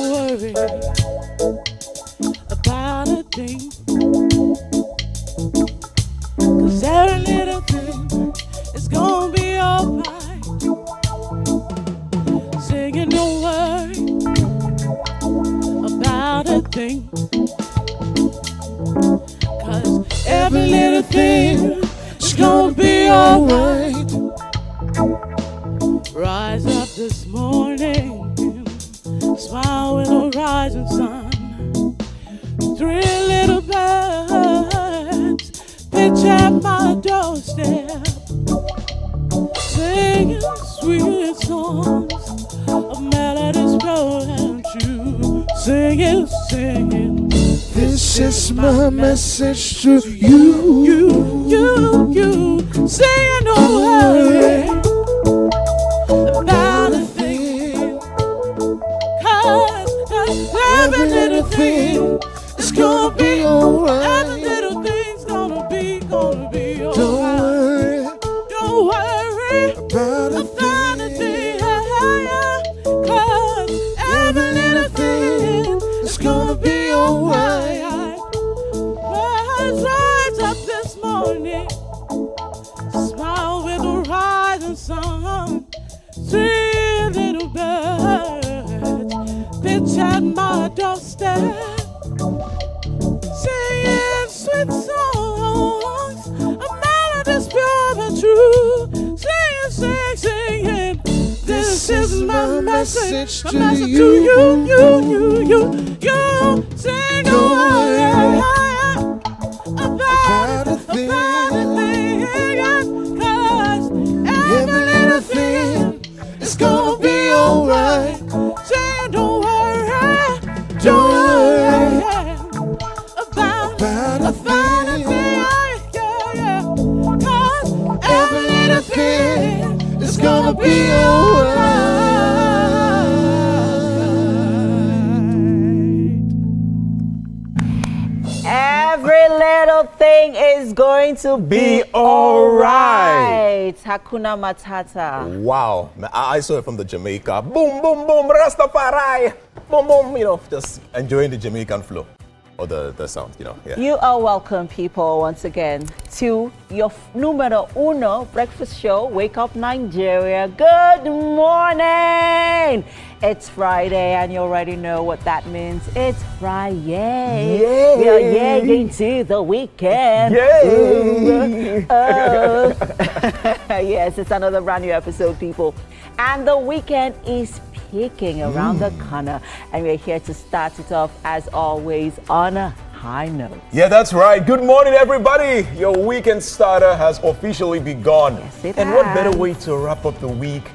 worry about a thing, 'cause every little thing is gonna be alright. Singing, don't worry about a thing, 'cause every little thing is gonna be alright. Rise up this morning, smile with a rising sun. Three little birds pitch at my doorstep, singing sweet songs of melodies pure and true. Singing, singing. This is my message to you. You. Singing, don't worry about a thing, 'cause every little thing is gonna be alright. Every little thing's gonna be alright. Don't worry about a thing, 'cause every little thing is gonna be alright. Rise up this morning, smile with a rising sun. Three little birds pitch at my doorstep, singing sweet songs, a melodies pure and true. Singing. This is my message to you. Sing, don't worry about a thing, 'cause every little thing is gonna be alright. Say, don't worry about a thing, 'cause every little thing is gonna be alright. Every little thing is going to be alright. Hakuna Matata. Wow, I saw it from the Jamaica. Boom, boom, boom, Rastafari. Boom, boom, just enjoying the Jamaican flow. Or the sound, yeah. You are welcome, people, once again, to your numero uno breakfast show, Wake Up Nigeria. Good morning! It's Friday, and you already know what that means. It's Friday. Yay! We are yay to the weekend. Yay! Oh. Yes, it's another brand new episode, people. And the weekend is peeking around the corner, and we're here to start it off, as always, on a high note. Yeah, that's right. Good morning, everybody. Your weekend starter has officially begun. Yes, it and what has. better way to wrap up the week,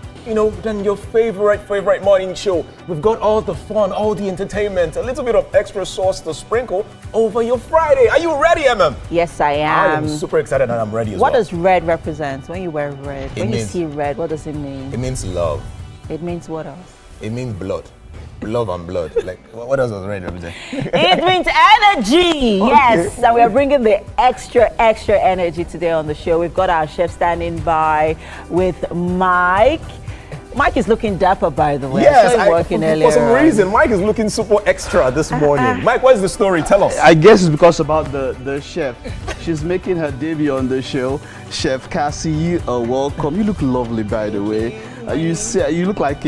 than your favorite morning show. We've got all the fun, all the entertainment, a little bit of extra sauce to sprinkle over your Friday. Are you ready, MM? Yes, I I am. am super excited and I'm ready as What well. does red represent? When you wear red, when you means- see red, what does it mean? It means love. It means what else? It means blood. Love and blood. Like, what else does red represent? It means energy. Yes, and we are bringing the extra energy today on the show. We've got our chef standing by with Mike. Mike is looking dapper, by the way. Yes, I saw him working earlier for some on. reason, Mike is looking super extra this morning. Mike, what's the story? Tell us. I guess it's because about the chef. She's making her debut on the show. Chef Cassie, welcome. You look lovely, by the way. You look like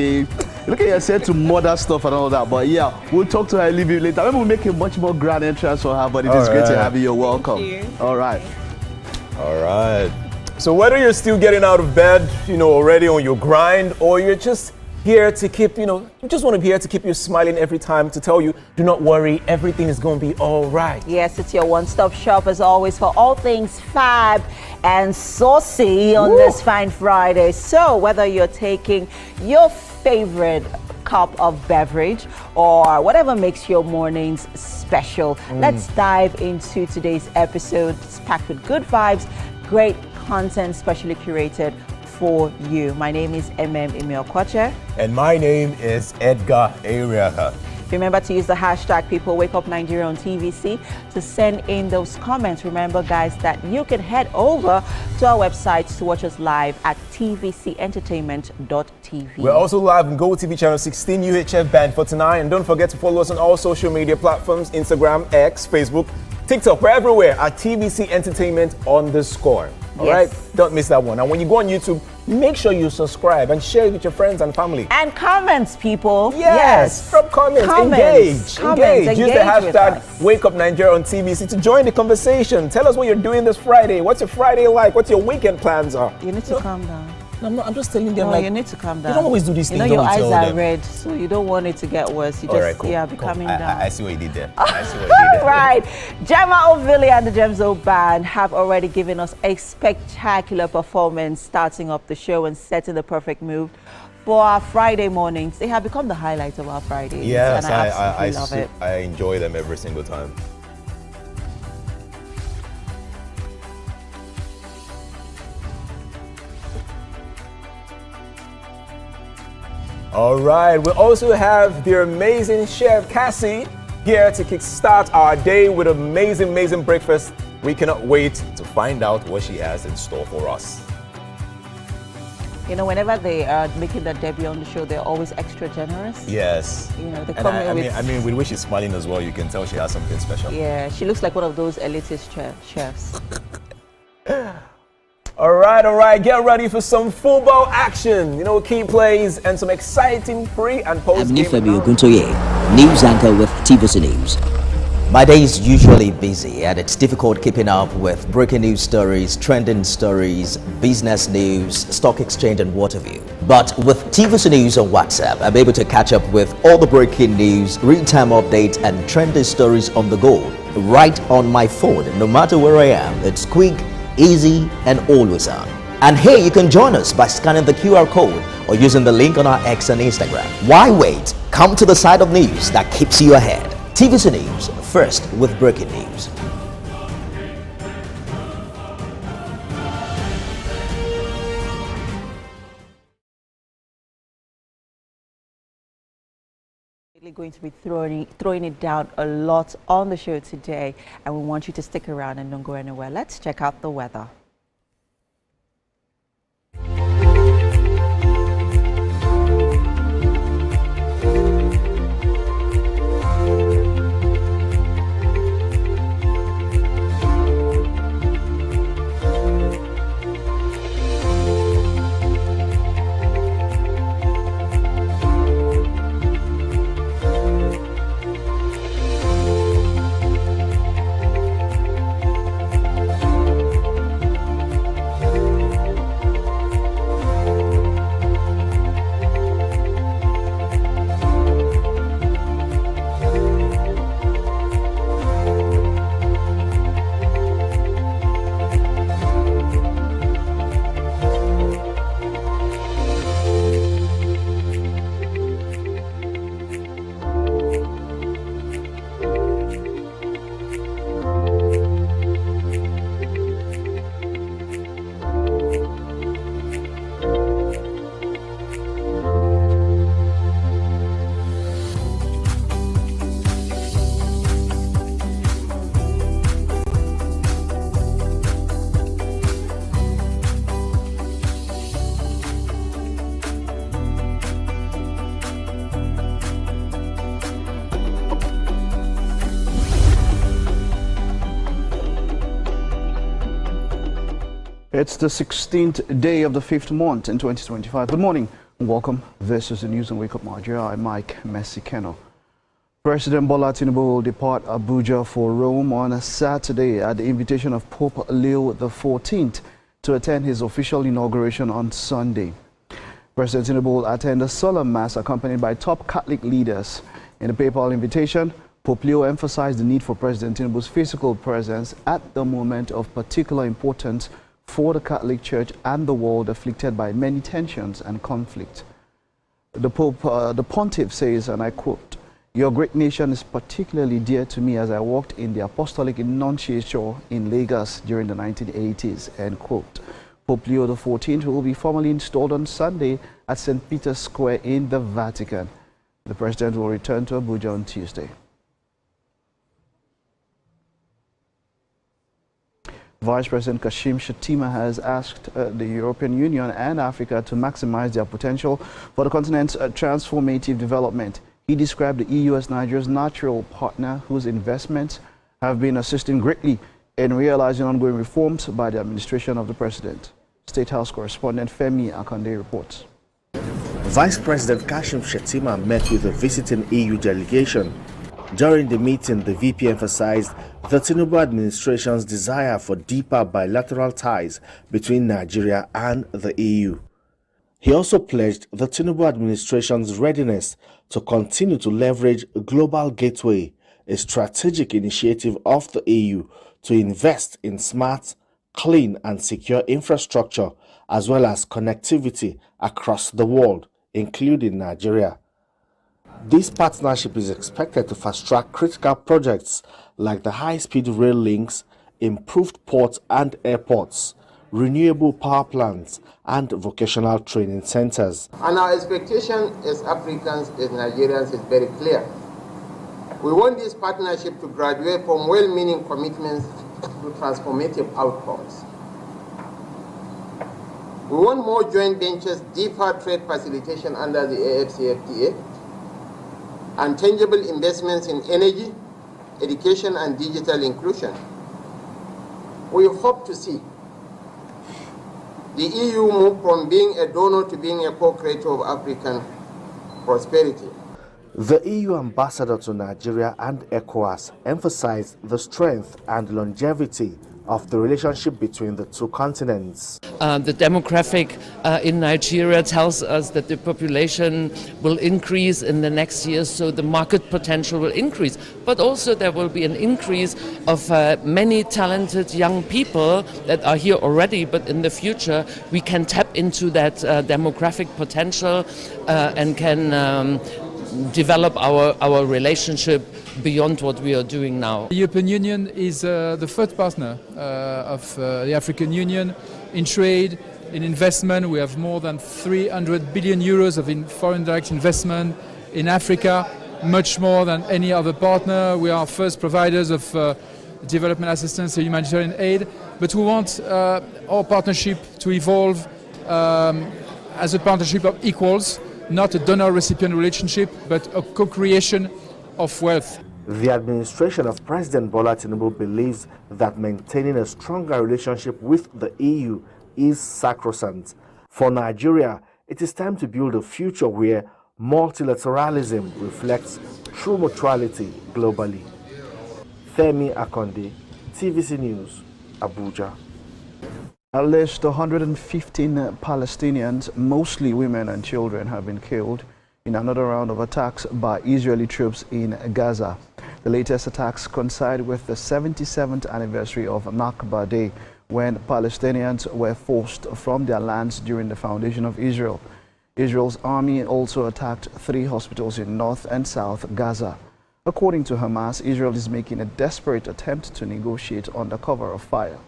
look at yourself to mother stuff and all that. But yeah, we'll talk to her a little bit later. Maybe we'll make a much more grand entrance for her. But it is great to have you. You're welcome. Thank you. All right. All right. So whether you're still getting out of bed, already on your grind, or you're just here to keep, you just want to be here to keep you smiling every time, to tell you, do not worry, everything is going to be all right. Yes, it's your one-stop shop, as always, for all things fab and saucy on this fine Friday. So whether you're taking your favorite cup of beverage or whatever makes your mornings special, let's dive into today's episode. It's packed with good vibes, great content, specially curated for you. My name is Emil Kwache. And my name is Edgar Ariaka. Remember to use the hashtag People Wake Up Nigeria on TVC to send in those comments. Remember, guys, that you can head over to our website to watch us live at tvcentertainment.tv. We're also live on GOTV channel 16, UHF band 49, and don't forget to follow us on all social media platforms: Instagram, X, Facebook, TikTok. We're everywhere at TVC Entertainment _. All right, don't miss that one. And when you go on YouTube, make sure you subscribe and share it with your friends and family. And comments, people. Yes, drop comments. Engage. Use the hashtag Wake Up Nigeria on TVC to join the conversation. Tell us what you're doing this Friday. What's your Friday like? What your weekend plans are? You need to calm down. No, I'm just telling them. No, you need to calm down. You don't always do these things. You know, your eyes are red, so you don't want it to get worse. You just, cool. be calming down. I see what you did there. I see what you did there. Right. Gemma Ovili and the Gemzo Band have already given us a spectacular performance, starting up the show and setting the perfect mood for our Friday mornings. They have become the highlight of our Fridays. Yes, and I absolutely love it. I enjoy them every single time. All right, we also have the amazing Chef Cassie here to kickstart our day with amazing breakfast. We cannot wait to find out what she has in store for us. You know, whenever they are making their debut on the show, they're always extra generous. Yes. You know, they come in with... I mean, with the way she's smiling as well, you can tell she has something special. Yeah, she looks like one of those elitist chefs. All right, get ready for some football action. You know, key plays and some exciting pre and post game. I'm Nifemi Oguntoye, news anchor with TVC News. My day is usually busy and it's difficult keeping up with breaking news stories, trending stories, business news, stock exchange and what have you. But with TVC News on WhatsApp, I'm able to catch up with all the breaking news, real-time updates and trending stories on the go, right on my phone, no matter where I am. It's quick, easy and always on. And here you can join us by scanning the QR code or using the link on our X and Instagram. Why wait? Come to the side of news that keeps you ahead. TVC News, first with breaking news. Going to be throwing it down a lot on the show today, and we want you to stick around and don't go anywhere. Let's check out the weather. It's the 16th day of the 5th month in 2025. Good morning and welcome. This is the News and Wake Up Nigeria. I'm Mike Messikeno. President Bola Tinubu will depart Abuja for Rome on a Saturday at the invitation of Pope Leo XIV to attend his official inauguration on Sunday. President Tinubu will attend a solemn mass accompanied by top Catholic leaders. In the papal invitation, Pope Leo emphasized the need for President Tinubu's physical presence at the moment of particular importance for the Catholic Church and the world afflicted by many tensions and conflict. The Pontiff says, and I quote, "Your great nation is particularly dear to me as I walked in the Apostolic Annunciature in Lagos during the 1980s, end quote. Pope Leo XIV will be formally installed on Sunday at St. Peter's Square in the Vatican. The president will return to Abuja on Tuesday. Vice President Kashim Shettima has asked the European Union and Africa to maximize their potential for the continent's transformative development. He described the EU as Nigeria's natural partner whose investments have been assisting greatly in realizing ongoing reforms by the administration of the president. State House correspondent Femi Akande reports. Vice President Kashim Shettima met with a visiting EU delegation. During the meeting, the VP emphasized the Tinubu administration's desire for deeper bilateral ties between Nigeria and the EU. He also pledged the Tinubu administration's readiness to continue to leverage Global Gateway, a strategic initiative of the EU to invest in smart, clean and secure infrastructure as well as connectivity across the world, including Nigeria. This partnership is expected to fast-track critical projects like the high-speed rail links, improved ports and airports, renewable power plants, and vocational training centers. And our expectation as Africans, as Nigerians, is very clear. We want this partnership to graduate from well-meaning commitments to transformative outcomes. We want more joint ventures, deeper trade facilitation under the AFCFTA, and tangible investments in energy, education, and digital inclusion. We hope to see the EU move from being a donor to being a co-creator of African prosperity. The EU ambassador to Nigeria and ECOWAS emphasized the strength and longevity of the relationship between the two continents. The demographic in Nigeria tells us that the population will increase in the next years, so the market potential will increase. But also there will be an increase of many talented young people that are here already, but in the future we can tap into that demographic potential and can develop our relationship beyond what we are doing now. The European Union is the third partner of the African Union in trade, in investment. We have more than 300 billion euros of foreign direct investment in Africa, much more than any other partner. We are first providers of development assistance and humanitarian aid, but we want our partnership to evolve as a partnership of equals, not a donor-recipient relationship, but a co-creation of wealth. The administration of President Bola Tinubu believes that maintaining a stronger relationship with the EU is sacrosanct. For Nigeria, it is time to build a future where multilateralism reflects true mutuality globally. Femi Akande, TVC News, Abuja. At least 115 Palestinians, mostly women and children, have been killed in another round of attacks by Israeli troops in Gaza. The latest attacks coincide with the 77th anniversary of Nakba Day, when Palestinians were forced from their lands during the foundation of Israel. Israel's army also attacked 3 hospitals in North and South Gaza. According to Hamas, Israel is making a desperate attempt to negotiate under cover of fire.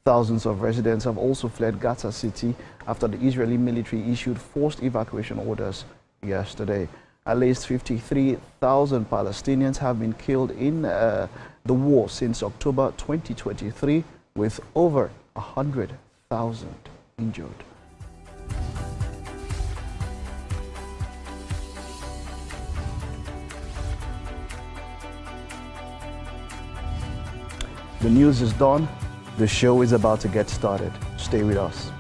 Thousands of residents have also fled Gaza City after the Israeli military issued forced evacuation orders yesterday. At least 53,000 Palestinians have been killed in the war since October 2023, with over 100,000 injured. The news is done. The show is about to get started. Stay with us.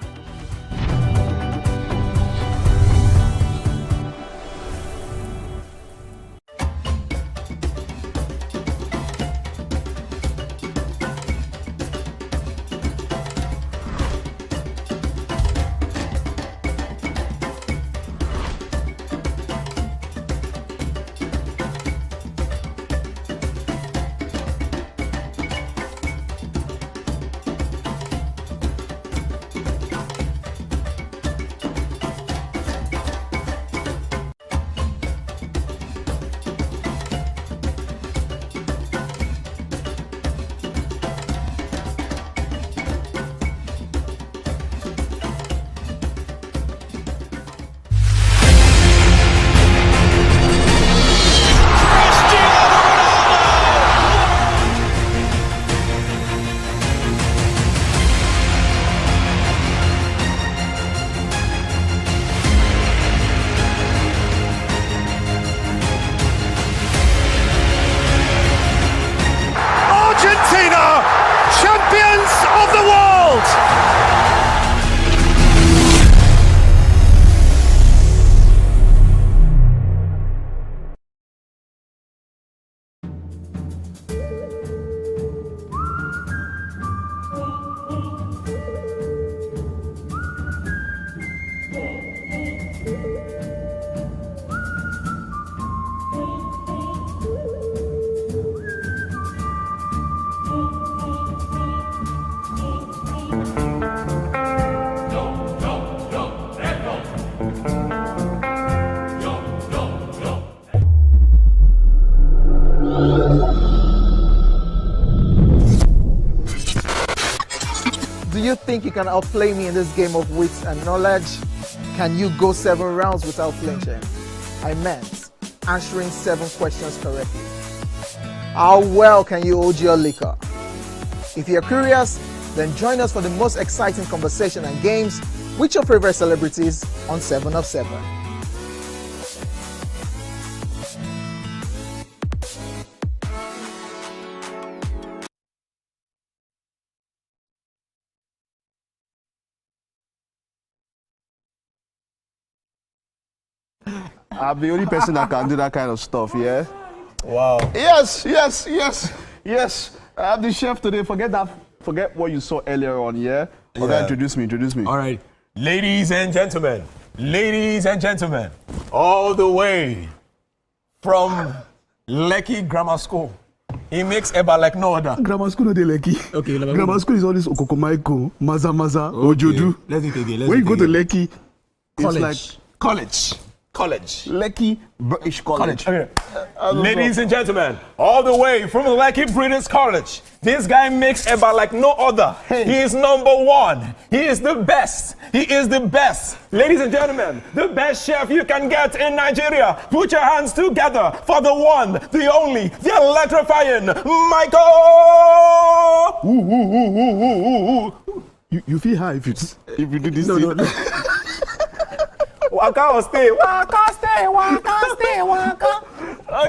think you can outplay me in this game of wits and knowledge? Can you go 7 rounds without flinching? I meant answering 7 questions correctly. How well can you hold your liquor? If you're curious, then join us for the most exciting conversation and games with your favorite celebrities on 7 of 7. I'm the only person that can do that kind of stuff, yeah? Wow. Yes. I'm the chef today. Forget what you saw earlier on, yeah? Okay, introduce me. All right. Ladies and gentlemen, all the way from Lekki Grammar School. He makes eba like no other. Grammar school no dey Lekki. Okay, Grammar school is all this Okokomaiko, Maza, Ojodu. Let's do it again. When you go to Lekki, College. Lekki British College. Okay. Ladies and gentlemen, all the way from Lekki British College, this guy makes eba like no other. Hey. He is number 1. He is the best. Ladies and gentlemen, the best chef you can get in Nigeria. Put your hands together for the one, the only, the electrifying Michael. You feel high if you do this thing. No. Waka or stay.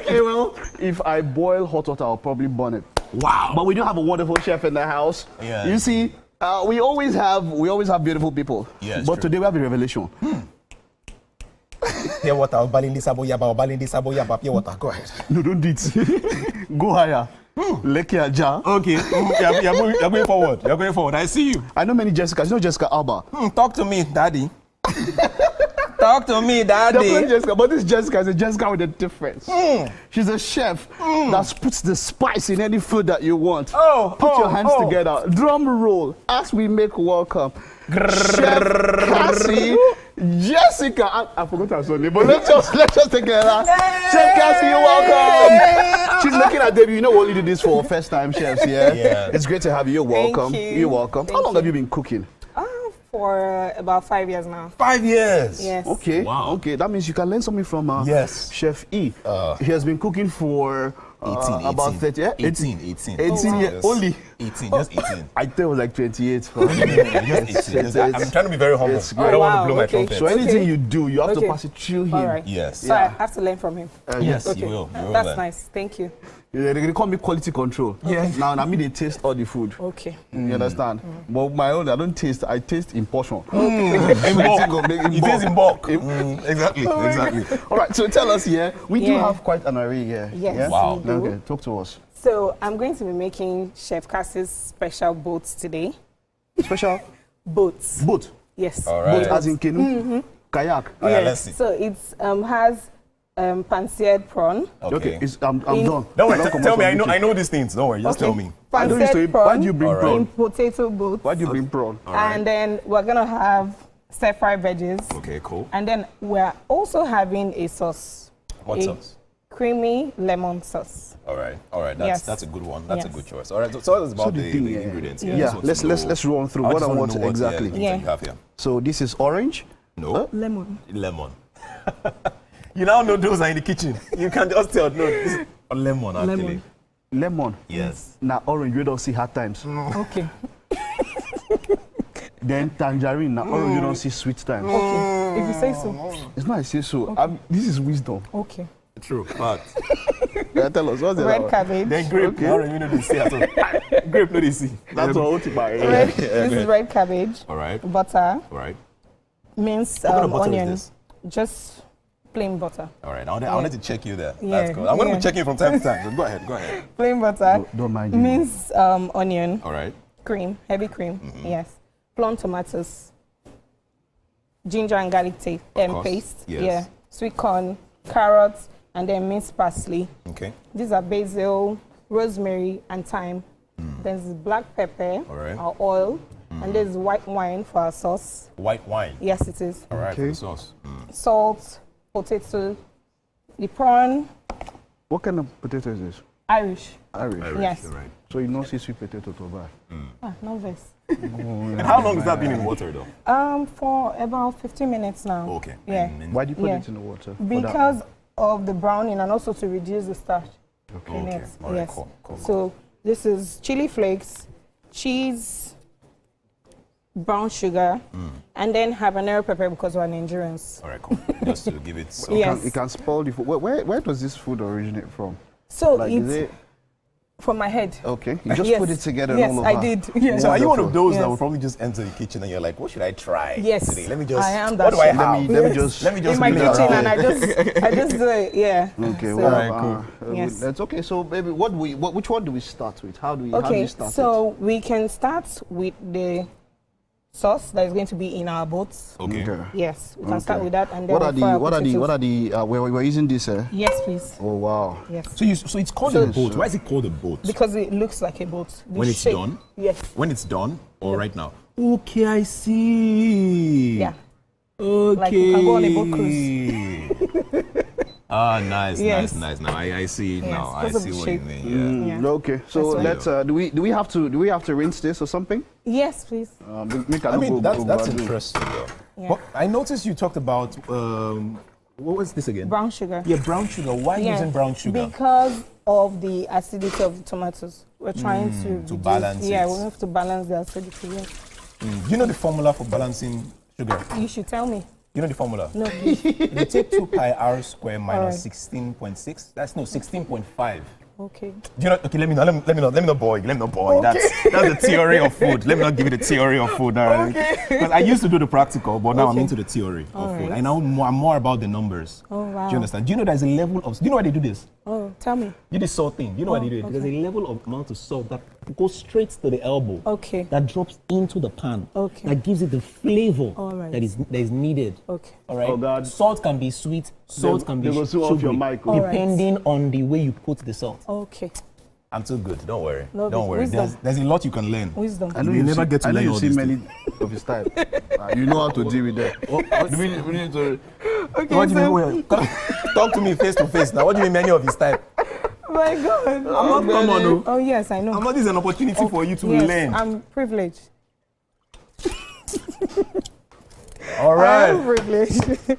Okay, well, if I boil hot water, I'll probably burn it. Wow. But we do have a wonderful chef in the house. Yeah. You see, we always have beautiful people. Yes, but true. today we have a revelation. Pure water, pure water. Go ahead. No, don't do it. Go higher. Lekki Aja. Okay. You're going forward. I see you. I know many Jessicas. You know Jessica Alba. Talk to me, daddy. Definitely Jessica, but this Jessica is a Jessica with a difference. She's a chef that puts the spice in any food that you want. Put your hands together. Drum roll as we make welcome. Chef Cassie, Jessica. I forgot her name, but let's just take her out. Chef Cassie, you're welcome. She's looking at Debbie. You know we only do this for first-time chefs, yeah? It's great to have you. You're welcome. Thank you. You're welcome. How long have you been cooking? For about 5 years now. 5 years? Yes. Okay. Wow. Okay, that means you can learn something from Chef E. He has been cooking for 18. About 30 years. 18 years. Only. 18, just 18. I thought it was like 28. Just 18. I'm trying to be very humble. I don't want to blow my trumpet. So anything you do, you have to pass it through him. All right. Yes. So I have to learn from him. Yes, okay. you will. That's nice. Thank you. They call me quality control. Yes. Now, I mean, they taste all the food. Okay. You understand? But my own, I don't taste. I taste in portion. In bulk. It is in bulk. Exactly. All right. So tell us here. We do have quite an array here. Yes. Yeah? Wow. We do. Okay. Talk to us. So I'm going to be making Chef Cassie's special boats today. Special boats. Boat. Yes. All right. Boat as in canoe. Kayak. Oh, yeah, let's see. So it has pan-seared prawn. Okay. I'm done. Don't worry. Tell me. I know these things. Don't worry. Just tell me. Pan-seared prawn. Why do you bring prawn? In potato boats. Why do you bring prawn? And then we're gonna have stir-fried veggies. Okay. Cool. And then we're also having a sauce. What sauce? Creamy lemon sauce. All right. That's a good one. That's a good choice. All right. So it's about the ingredients. Yeah. Let's run through what I want exactly. You have here. So this is orange. No. Lemon. You now know those are in the kitchen. You can just tell. No, this is lemon actually. Lemon. Yes. Now orange, we don't see hard times. Okay. Then tangerine. Now orange, you don't see sweet times. Okay. If you say so. It's not I say so. Okay. This is wisdom. Okay. True. Fact. Tell us what's the red cabbage. Then grape. Okay. Orange, you know they see at all. Grape, no they see. That's what I This is red cabbage. All right. Butter. All right. Minced what kind of butter onion. is this? Just plain butter. All right. I wanted to check you there. Yeah. That's cool. I'm going to be checking from time to time. So go ahead. Plain butter. Don't mind you. Minced onion. All right. Cream. Heavy cream. Yes. Plum tomatoes. Ginger and garlic paste. Yes. Yeah. Sweet corn. Carrots. And then minced parsley. Okay. These are basil, rosemary, and thyme. There's black pepper, our oil, and there's white wine for our sauce. White wine? Yes, it is. All right, for the sauce. Salt, potato, the prawn. What kind of potato is this? Irish. Irish. Yes. All right. So you don't see sweet potato to buy? No verse. And how long has that been in water, though? For about 15 minutes now. Okay. Yeah. Why do you put it in the water? Because of the browning and also to reduce the starch in it. All right, Yes. cool. So this is chili flakes, cheese, brown sugar, and then habanero pepper because we're Nigerians. All right, cool. Just to give it some. Yes. It can spoil the food. Where does this food originate from? So Like, is it's it from my head. okay? You just Yes. put it together Yes, and all of I that. did. Yes. So are you one of those that Yes. will probably just enter the kitchen and you're like, what should I try Yes. today? Let me just. I am What that do I chef. have? Let me just. In my play kitchen, around. and I just do it. Yeah. Okay, So- well, Alright, cool. Yes. That's okay. So, baby, which one do we start with? How do we Okay, start so we can start with the sauce that is going to be in our boats. it? Okay. Yes, we can start Okay. with that, and then What are we'll fry our what are the we're using this? Yes, please. Oh wow. Yes. So it's called a boat. Why is it called a boat? Because it looks like a boat. The When it's shape. done? Yes. When it's done or right now? Okay, I see. Yeah. Okay. Like you can go on a boat cruise. Ah, nice, Yes. nice. Now I see it Yes, now. I because of see the what shape. you mean. Yeah. Yeah. Okay. So That's let's. Do we have to rinse this or something? Yes, please. I mean, that's interesting, though. Yeah. But I noticed you talked about what was this again? Brown sugar. Yeah, brown sugar. Why Yeah, using brown sugar? Because of the acidity of the tomatoes. We're trying to reduce, balance Yeah, it. we have to balance the acidity. Yes. Do you know the formula for balancing sugar? You should tell me. You know the formula? No, please. You take 2 pi r square minus Alright. 16.6. That's no 16.5. Okay. Do you know? Okay, let me not boy. Let me not boy. Okay. That's the theory of food. Let me not give you the theory of food. Okay. Because I used to do the practical, but now I'm Okay. into the theory of food. Alright. And now I'm more about the numbers. Oh, wow. Do you understand? Do you know there's a level of? Do you know why they do this? Oh, tell me. You do the salt thing. You know why they do it? okay. There's a level of amount of salt that goes straight to the elbow. Okay. That drops into the pan. Okay. That gives it the flavor Alright. that is needed. Okay. All right. Oh, God. Salt can be sweet. Salt can be they go so off your sugary, mic, oh. Alright. depending on the way you put the salt. Okay. I'm too good. Don't worry. No, Don't worry. wisdom. There's a lot you can learn. Wisdom. I know You never get to I know learn you've all seen these many of his type. You know how to deal with that. We need to. Okay, What do you mean? Talk to me face to face now. What do you mean many of his type? My God. I'm not common, no. Oh, yes, I know. I'm not. This is an opportunity for you to Yes, learn. I'm privileged. All I right. am privileged.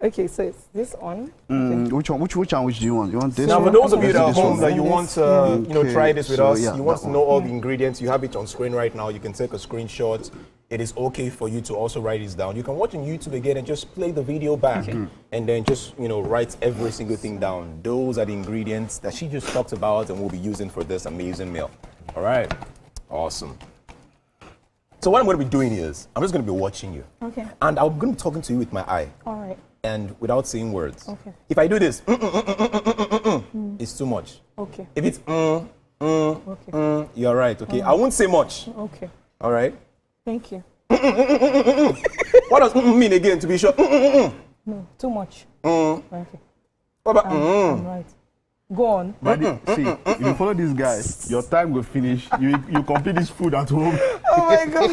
Okay, so it's this on. Which one do you want? You want this Now, one? for those of you that are This home one? that you want to, Okay, try this with so us, yeah, you want that to know all the ingredients, you have it on screen right now. You can take a screenshot. It is okay for you to also write this down. You can watch on YouTube again and just play the video back, and then just write every single thing down. Those are the ingredients that she just talked about, and we'll be using for this amazing meal. All right, awesome. So what I'm going to be doing is I'm just going to be watching you, Okay. and I'm going to be talking to you with my eye. All right. And without saying words. Okay. If I do this, it's too much. Okay. If it's Okay. you're right. Okay, I won't say much. Okay. All right. Thank you. What does mean again? To be sure. No, too much. Mm. Okay. What about I'm right. Go on. But see, if you follow this guy, your time will finish. You complete this food at home. Oh my God.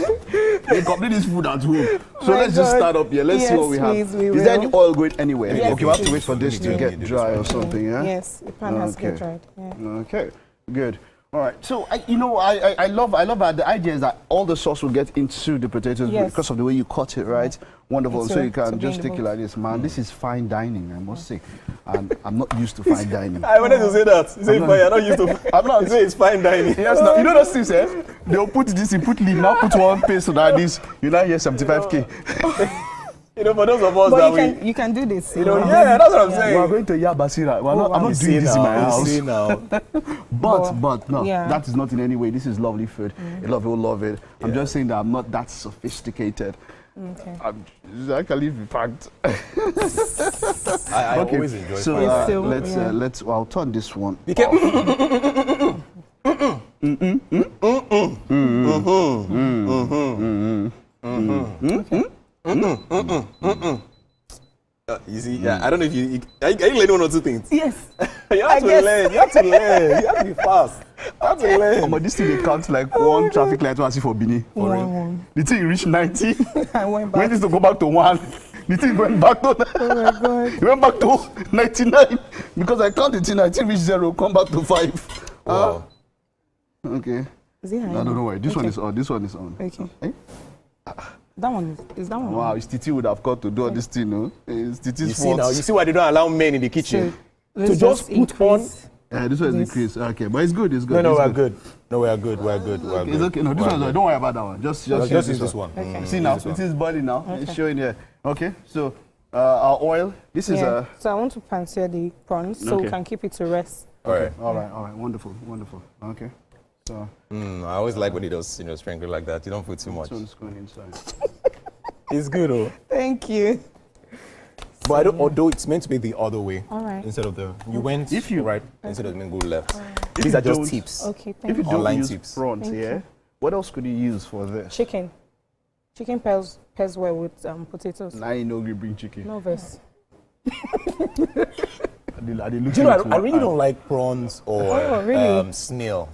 You complete this food at home. So My let's just God. start up here. Let's see what we have. Yes, please, we Is there will. any oil going anywhere? Yes, Okay, we have to please. wait for this to get dry or something, yeah? Yes, the pan has to get dried. Yeah. Okay, good. All right. So I love that the idea is that all the sauce will get into the potatoes Yes. because of the way you cut it, right? Wonderful. It's So a- you can it's a just take it like this, man. This is fine dining, I must say. And I'm not used to fine dining. I wanted to say that. You say fine. You're not used to. I'm not. You say it's fine dining. Yes, no, you know those things, eh? They'll put this, you put leaf, now put one paste so that this, you now hear 75K. For those of us But that you can do this. yeah, that's what I'm saying. We are going to Yabasira. I'm not doing this in my house. But no, Yeah. that is not in any way. This is lovely food. A lot of people love it. I'm just saying that I'm not that sophisticated. Okay. I can leave the fact. I always enjoy So fine. still, let's. I'll turn this one. Be careful. You see, yeah, I don't know if you are you learning one or two things? Yes. You have to learn. You have to learn. You have to be fast. You have to learn. But this thing they count like one traffic light was for Bini. One. The thing reached 90. I went When back. this to go back to 1. The thing went back to Oh my God. it went back to 99 because I counted till 19 reached 0, come back to 5. Wow. Okay. Is it high? No, don't worry. This one Okay. is on. This one is on. Okay. Eh? That one is that one. Wow, on? it's Titi would have got to do all this thing, no? It's Titi's You see fault. now, you see why they don't allow men in the kitchen. So, To let's just put on. increase. This one is increased. Okay, but it's good. It's good. No, it's we're good. No, we're good. We're good. We're Okay, good. it's okay. No, this We're one. good. Don't worry about that one. Just Just use this one. Okay. See now, Use this it is boiling now. Okay. It's showing here. Okay, so our oil. This is Yeah. So I want to pan-sear the prawns so we Okay. can keep it to rest. All right. all right. Wonderful. Okay. So I always like when he does, sprinkle like that. You don't put too much. this one's going inside. It's good, oh. Thank you. But I don't, although it's meant to be the other way. All right. Instead of the went If you- right instead of go left. If These you are just don't- tips. Okay, If thank you you. don't Online use tips. prawns, Thank yeah, you. what else could you use for this? Chicken. Chicken pairs well with potatoes. Now you know we bring chicken. No verse. Do you know, I really don't like prawns or Oh, really? snail.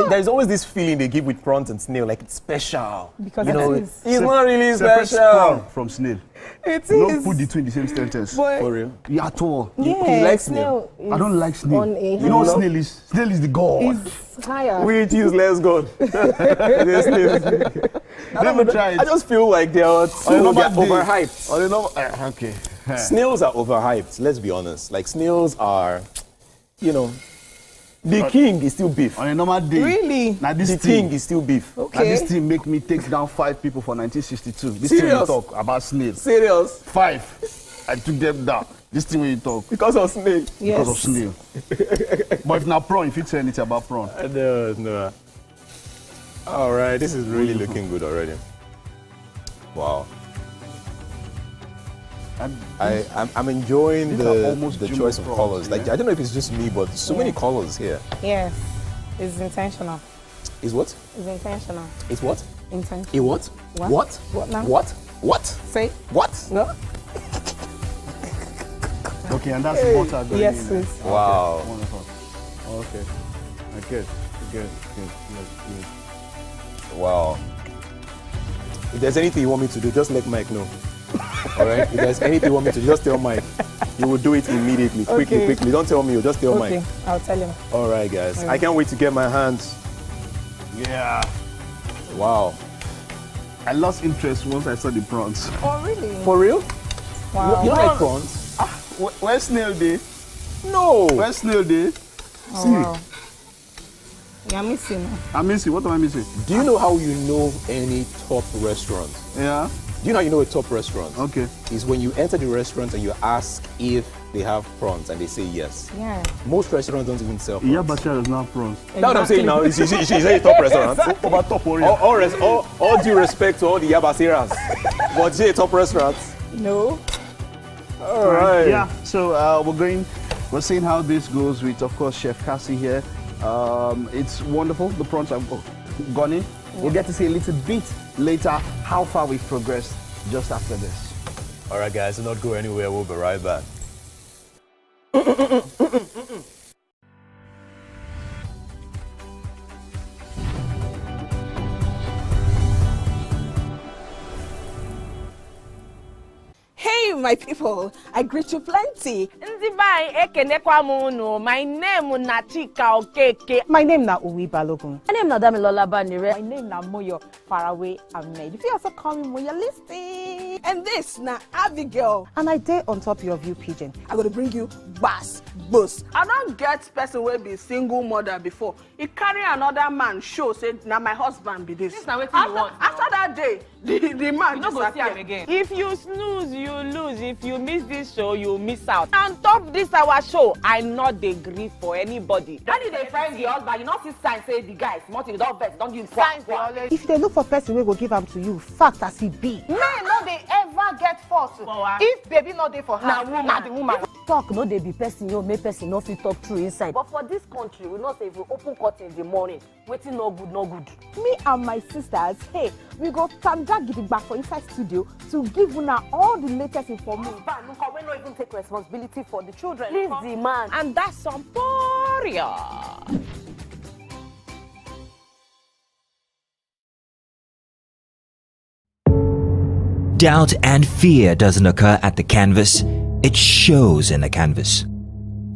There's always this feeling they give with prawns and snail, like it's special. Because you know, it is. it's not really Separate special. prawn from snail. It Don't put the two in the same sentence. But For real. Yeah, at all. yeah, you like snail? is I don't like snail. on a You know what higher- snail is? Snail is the god. Is higher. Which is less good. There's snails. Let me try it. I just feel like they're On a normal day. overhyped. On a normal, okay. Snails are overhyped, let's be honest. Like snails are, the king is still beef. On a normal day. Really? Now this The thing, king is still beef. now Okay. this thing make me take down 5 people for 1962. This thing Serious? you talk about snails. Serious? 5. I took them down. This thing when you talk Because of snail. Yes. because of snail. But if now prawn, if you say anything about prawn. No. All right, this is really looking good already. Wow. And I'm enjoying These are the almost jumbo choice of prawns, colors. Like yeah? I don't know if it's just me, but so many colors here. Yes. It's intentional. Is what? It's intentional. Is what? Intentional. A what? What? What? What now? What? What? Say. What? No? okay, and that's butter going Yes, in. please. Wow. Wonderful. Okay. Good. Wow. If there's anything you want me to do, just let Mike know. All right? If there's anything you want me to do, just tell Mike. You will do it immediately, quickly. Don't tell me, you just tell Okay, Mike. I'll tell him. All right, guys. I can't wait to get my hands. Yeah. Wow. I lost interest once I saw the prawns. Oh, really? For real? Wow. You don't like prawns? Where's snail day? No. Where's snail day? Oh, See, wow. You're missing. I'm missing. What am I missing? Do you know how you know any top restaurant? Yeah. Do you know how you know a top restaurant? Okay. Is when you enter the restaurant and you ask if they have prawns and they say yes. Yeah. Most restaurants don't even sell prawns. Yeah, but does not have prawns. That's what I'm saying now. Is a top restaurant? Over top or All due respect to all the Yabaseras. But is it a top restaurant? No. All right. Yeah. So we're seeing how this goes with, of course, Chef Cassie here. It's wonderful. The prawns have gone in. We'll get to see a little bit later how far we've progressed just after this. All right, guys. Do not go anywhere. We'll be right back. Hey, my people, I greet you plenty. Ndị be anyị ekenekwa m unu. My name na Chika Okeke. My name na Uwi Balogun. My name na Damilola Banire. My name na Moyo Faraway Ahmed. If you also call me Moyo, listen. And this na Abigail. And I dare on top your view pigeon. I'm gonna bring you bass, boost. I don't get person wey be single mother before. He carry another man show say na my husband be this. This na wetin you want. After that day, the man You no go see am disappear. again. If you snooze, you lose. If you miss this show, you miss out. On top this our show, I not dey gree for anybody. When you dey find the husband, you not see sign say the guy small thing, you don vex, don give signs dey always. If they look for person wey go give am to you, fact as e be. Men no dey ever get fault. If baby no dey for her, na the woman. Talk no dey be person yo, make person no fit talk true inside. But for this country, we know say if we open curtain in the morning, wetin no good, no good. Me and my sisters, hey, we go tanda gidigba for inside studio to give una all the latest information. Husband, look, we no even take responsibility for the children. Leave the man. And that's some poria. Doubt and fear doesn't occur at the canvas, it shows in the canvas.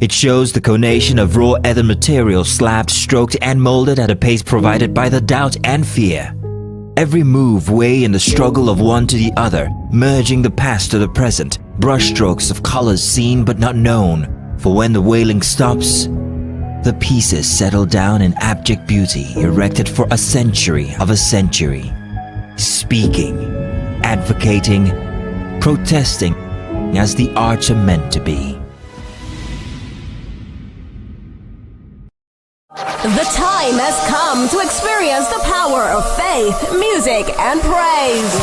It shows the conation of raw earthen material slabbed, stroked and molded at a pace provided by the doubt and fear. Every move way in the struggle of one to the other, merging the past to the present, brushstrokes of colors seen but not known. For when the wailing stops, the pieces settle down in abject beauty, erected for a century of a century. Speaking, advocating, protesting as the arts are meant to be. The time has come to experience the power of faith, music, and praise.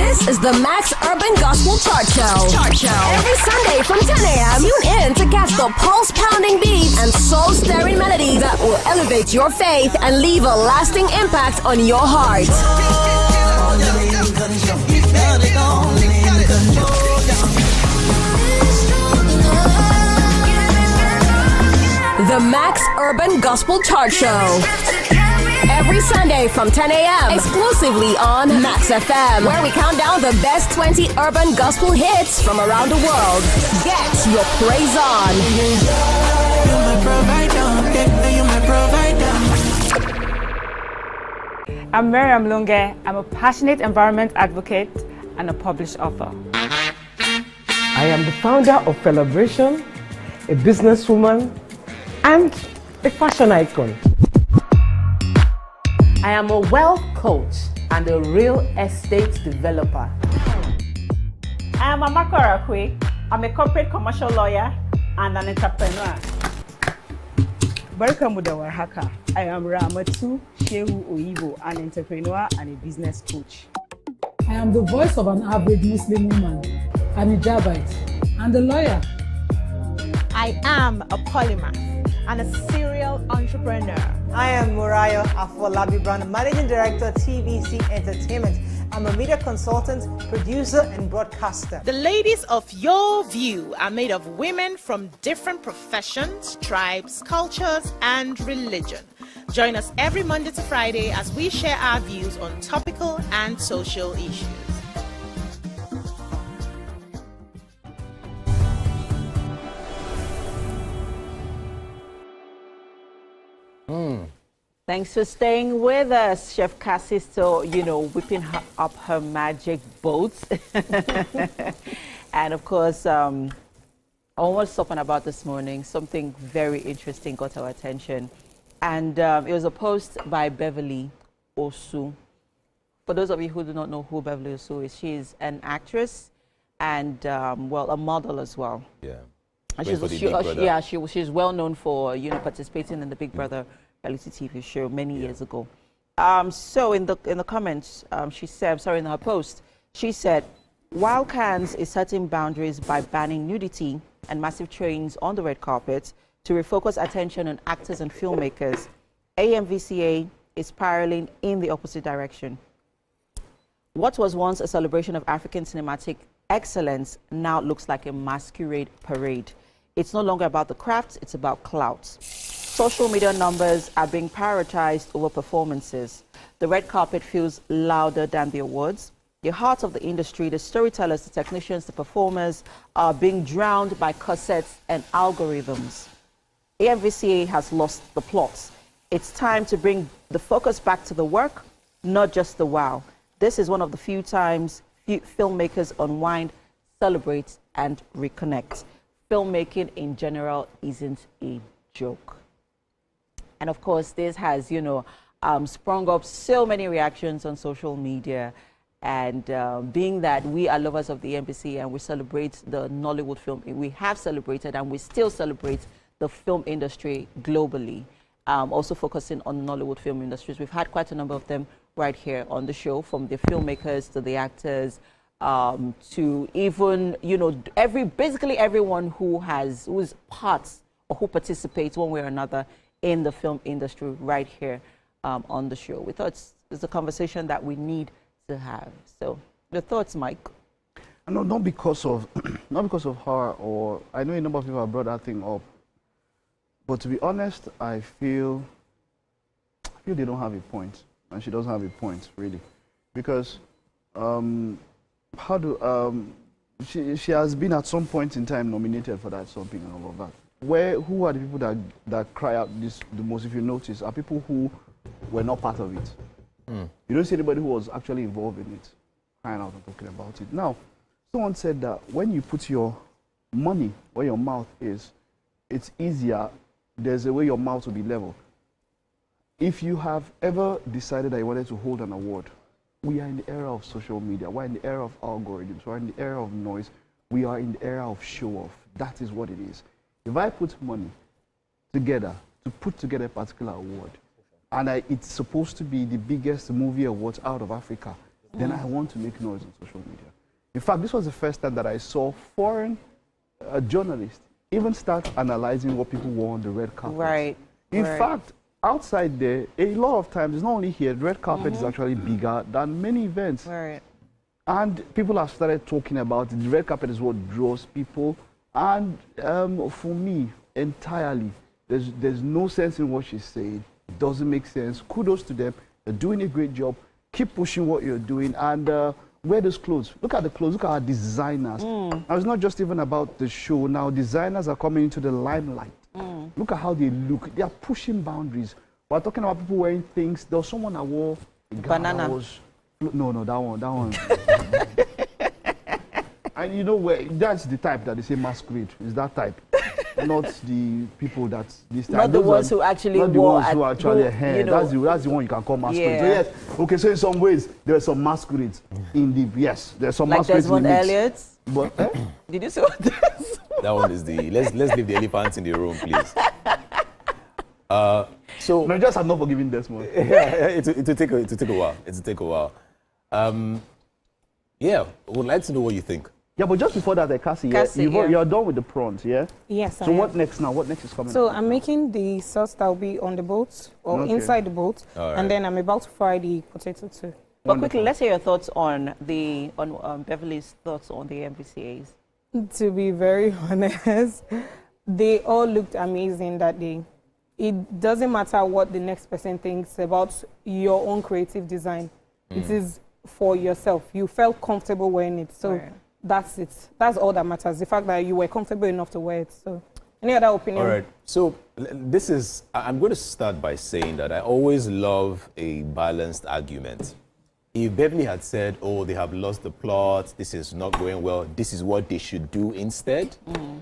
This is the Max Urban Gospel Chart Show. Every Sunday from 10 a.m., tune in to catch the pulse-pounding beats and soul-stirring melodies that will elevate your faith and leave a lasting impact on your heart. The Max Urban Gospel Chart Show. Every Sunday from 10 a.m. exclusively on Max FM, where we count down the best 20 urban gospel hits from around the world. Get your praise on. I'm Miriam Lunge. I'm a passionate environment advocate and a published author. I am the founder of Celebration, a businesswoman, and a fashion icon. I am a wealth coach and a real estate developer. I am Amako Arakwe. I'm a corporate commercial lawyer and an entrepreneur. Welcome to Warhaka. I am Ramatu Shehu Oyibo, an entrepreneur and a business coach. I am the voice of an average Muslim woman, an hijabite, and a lawyer. I am a polymath and a serial entrepreneur. I am Murayo Afolabi Brand, Managing Director, TVC Entertainment. I'm a media consultant, producer, and broadcaster. The ladies of your view are made of women from different professions, tribes, cultures, and religion. Join us every Monday to Friday as we share our views on topical and social issues. Thanks for staying with us. Chef Cassie still, whipping up her magic boats. And of course, I was talking about this morning, something very interesting got our attention. And it was a post by Beverly Osu. For those of you who do not know who Beverly Osu is, she is an actress and, a model as well. Yeah. And she's well known for, participating in the Big Brother reality TV show many years ago. So in the comments, she said, in her post, she said, while Cannes is setting boundaries by banning nudity and massive trains on the red carpet to refocus attention on actors and filmmakers, AMVCA is spiraling in the opposite direction. What was once a celebration of African cinematic excellence now looks like a masquerade parade. It's no longer about the craft, it's about clout. Social media numbers are being prioritized over performances. The red carpet feels louder than the awards. The heart of the industry, the storytellers, the technicians, the performers are being drowned by cassettes and algorithms. AMVCA has lost the plot. It's time to bring the focus back to the work, not just the wow. This is one of the few times filmmakers unwind, celebrate, and reconnect. Filmmaking in general isn't a joke. And of course, this has, sprung up so many reactions on social media. And being that we are lovers of the MPC and we celebrate the Nollywood film, we have celebrated and we still celebrate the film industry globally. Also focusing on Nollywood film industries. We've had quite a number of them right here on the show, from the filmmakers to the actors, to even, basically everyone who's parts or who participates one way or another in the film industry right here on the show. We thought it's a conversation that we need to have. So, your thoughts, Mike? No, not because of her, or I know a number of people have brought that thing up. But to be honest, I feel they don't have a point, and she doesn't have a point really, because she has been at some point in time nominated for that something and all of that. Who are the people that cry out this the most, if you notice, are people who were not part of it. You don't see anybody who was actually involved in it crying out and talking about it. Now, someone said that when you put your money where your mouth is, it's easier. There's a way your mouth will be level. If you have ever decided that you wanted to hold an award, we are in the era of social media. We're in the era of algorithms. We're in the era of noise. We are in the era of show-off. That is what it is. If I put money together to put together a particular award, and it's supposed to be the biggest movie awards out of Africa, then I want to make noise on social media. In fact, this was the first time that I saw foreign journalists even start analyzing what people wore on the red carpet. Right. In fact, outside there, a lot of times, it's not only here, the red carpet is actually bigger than many events. Right. And people have started talking about it. The red carpet is what draws people. And for me, entirely, there's no sense in what she's saying. It doesn't make sense. Kudos to them. They're doing a great job. Keep pushing what you're doing. And wear those clothes. Look at the clothes. Look at our designers. Now, it's not just even about the show. Now, designers are coming into the limelight. Look at how they look. They are pushing boundaries. We're talking about people wearing things. There was someone that wore a banana. No, that one. And you know, that's the type that they say masquerade. Is that type. Not the people that this time. Not the ones who actually not the wore ones who actually you know, that's the one you can call masquerade. Yeah. So yes, okay. So in some ways there are some masquerades in the there's some like masquerades Desmond in the mix. Elliott. But Did you see what this? That one is the let's leave the elephant in the room, please. So Nigerians are not forgiving Desmond. Yeah, it'll take a while. It'll take a while. Yeah, would like to know what you think. Yeah, but just before that, Cassie, you're done with the prawns, yeah? Yes, So what next now? What next is coming? So I'm making the sauce that will be on the boat or inside the boat, and then I'm about to fry the potato too. But quickly, let's hear your thoughts on Beverly's thoughts on the MVCAs. To be very honest, they all looked amazing that day. It doesn't matter what the next person thinks about your own creative design. It is for yourself. You felt comfortable wearing it, so that's it. That's all that matters. The fact that you were comfortable enough to wear it. So, any other opinion? All right. So I'm going to start by saying that I always love a balanced argument. If Beverly had said, oh, they have lost the plot, this is not going well, this is what they should do instead,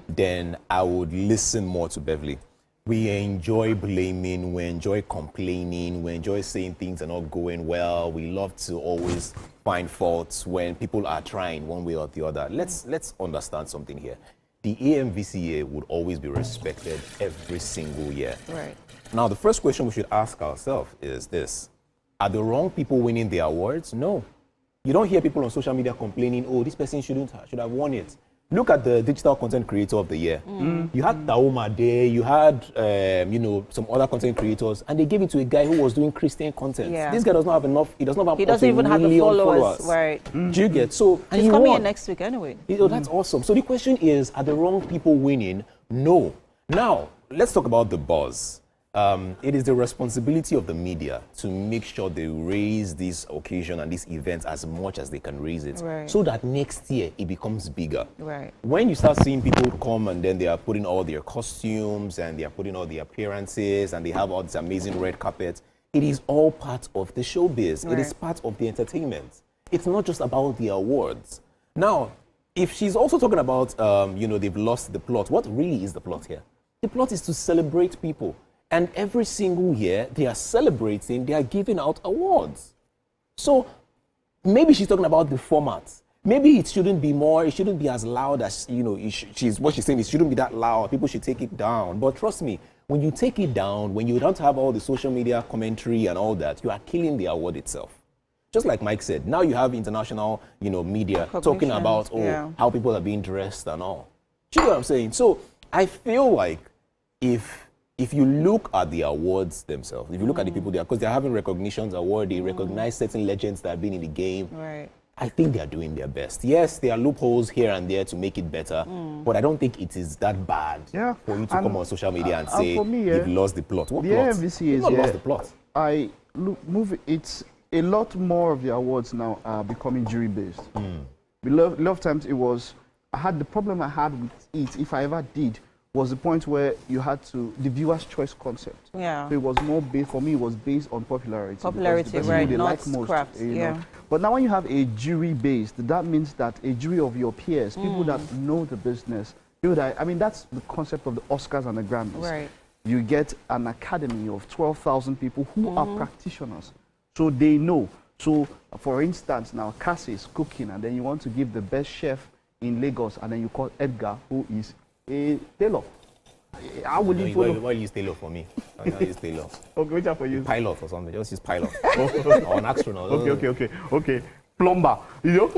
then I would listen more to Beverly. We enjoy blaming, we enjoy complaining, we enjoy saying things are not going well. We love to always find faults when people are trying one way or the other. Let's understand something here. The AMVCA would always be respected every single year. Right. Now, the first question we should ask ourselves is this. Are the wrong people winning the awards? No. You don't hear people on social media complaining, oh, this person should have won it. Look at the Digital Content Creator of the Year. You had Taoma there, you had, some other content creators, and they gave it to a guy who was doing Christian content. Yeah. This guy does not have enough, he doesn't even have the followers. Right. Do you get? So, and he's coming in next week anyway. That's awesome. So the question is, are the wrong people winning? No. Now, let's talk about the buzz. It is the responsibility of the media to make sure they raise this occasion and this event as much as they can raise it, so that next year it becomes bigger. Right. When you start seeing people come and then they are putting all their costumes and they are putting all the appearances and they have all this amazing red carpet, it is all part of the showbiz. It is part of the entertainment. It's not just about the awards. Now, if she's also talking about, they've lost the plot, what really is the plot here? The plot is to celebrate people. And every single year, they are celebrating, they are giving out awards. So maybe she's talking about the format. Maybe it shouldn't be as loud as, what she's saying, it shouldn't be that loud. People should take it down. But trust me, when you take it down, when you don't have all the social media commentary and all that, you are killing the award itself. Just like Mike said, now you have international, media talking about, how people are being dressed and all. Do you know what I'm saying? So I feel like if you look at the awards themselves, if you look at the people there, because they're having recognitions award, they recognize certain legends that have been in the game. Right. I think they're doing their best. Yes, there are loopholes here and there to make it better, but I don't think it is that bad for you to come on social media and say for me, you've lost the plot. What plot? You've not lost the plot. It's a lot more of the awards now are becoming jury-based. A lot of times it was the problem I had with it, if I ever did, was the point where you had to, the viewer's choice concept. Yeah. So it was more based, for me, it was based on popularity. Popularity, right, they not like most, craft, you yeah. know. But now when you have a jury based, that means that a jury of your peers, people that know the business, people that, I mean, that's the concept of the Oscars and the Grammys. Right. You get an academy of 12,000 people who are practitioners. So they know. So, for instance, now Cassie is cooking, and then you want to give the best chef in Lagos, and then you call Edgar, who is a tailor. How will you follow? Why use tailor for me? I use tailor. Okay, which one for you? Pilot or something. Just use pilot. Or an astronaut. Okay. Plumber. You know?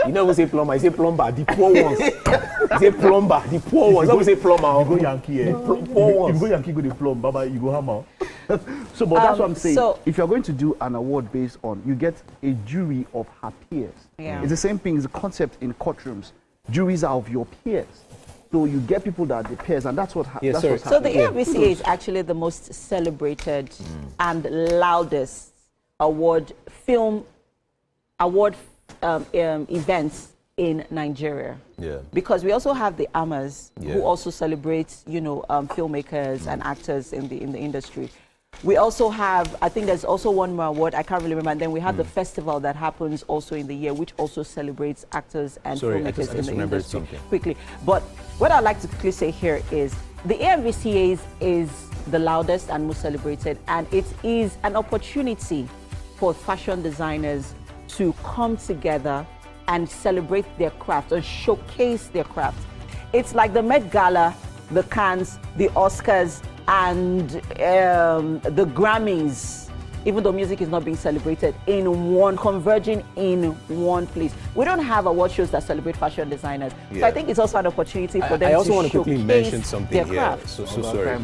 You never say plumber. You say plumber. The poor ones. You say plumber. The poor ones. Don't say plumber. You go Yankee. Poor ones. If you go Yankee, go the plumb. Baba, you go hammer. So, but that's what I'm saying. So, if you're going to do an award based on, you get a jury of her peers. Yeah. It's the same thing. It's a concept in courtrooms. Juries are of your peers. So you get people that are the peers, and that's what yes, that's what's So the happening. AMVCA is actually the most celebrated and loudest award events in Nigeria. Yeah. Because we also have the AMAs Yeah. who also celebrate, filmmakers and actors in the industry. We also have, I think there's also one more award, I can't really remember, and then we have the festival that happens also in the year, which also celebrates actors and filmmakers in the industry. Something. Quickly. But what I'd like to quickly say here is the AMVCA is the loudest and most celebrated, and it is an opportunity for fashion designers to come together and celebrate their craft and showcase their craft. It's like the Met Gala, the Cannes, the Oscars, and the Grammys, even though music is not being celebrated, converging in one place. We don't have award shows that celebrate fashion designers. Yeah. So I think it's also an opportunity for them I also to want to quickly showcase mention something their here. craft. So sorry.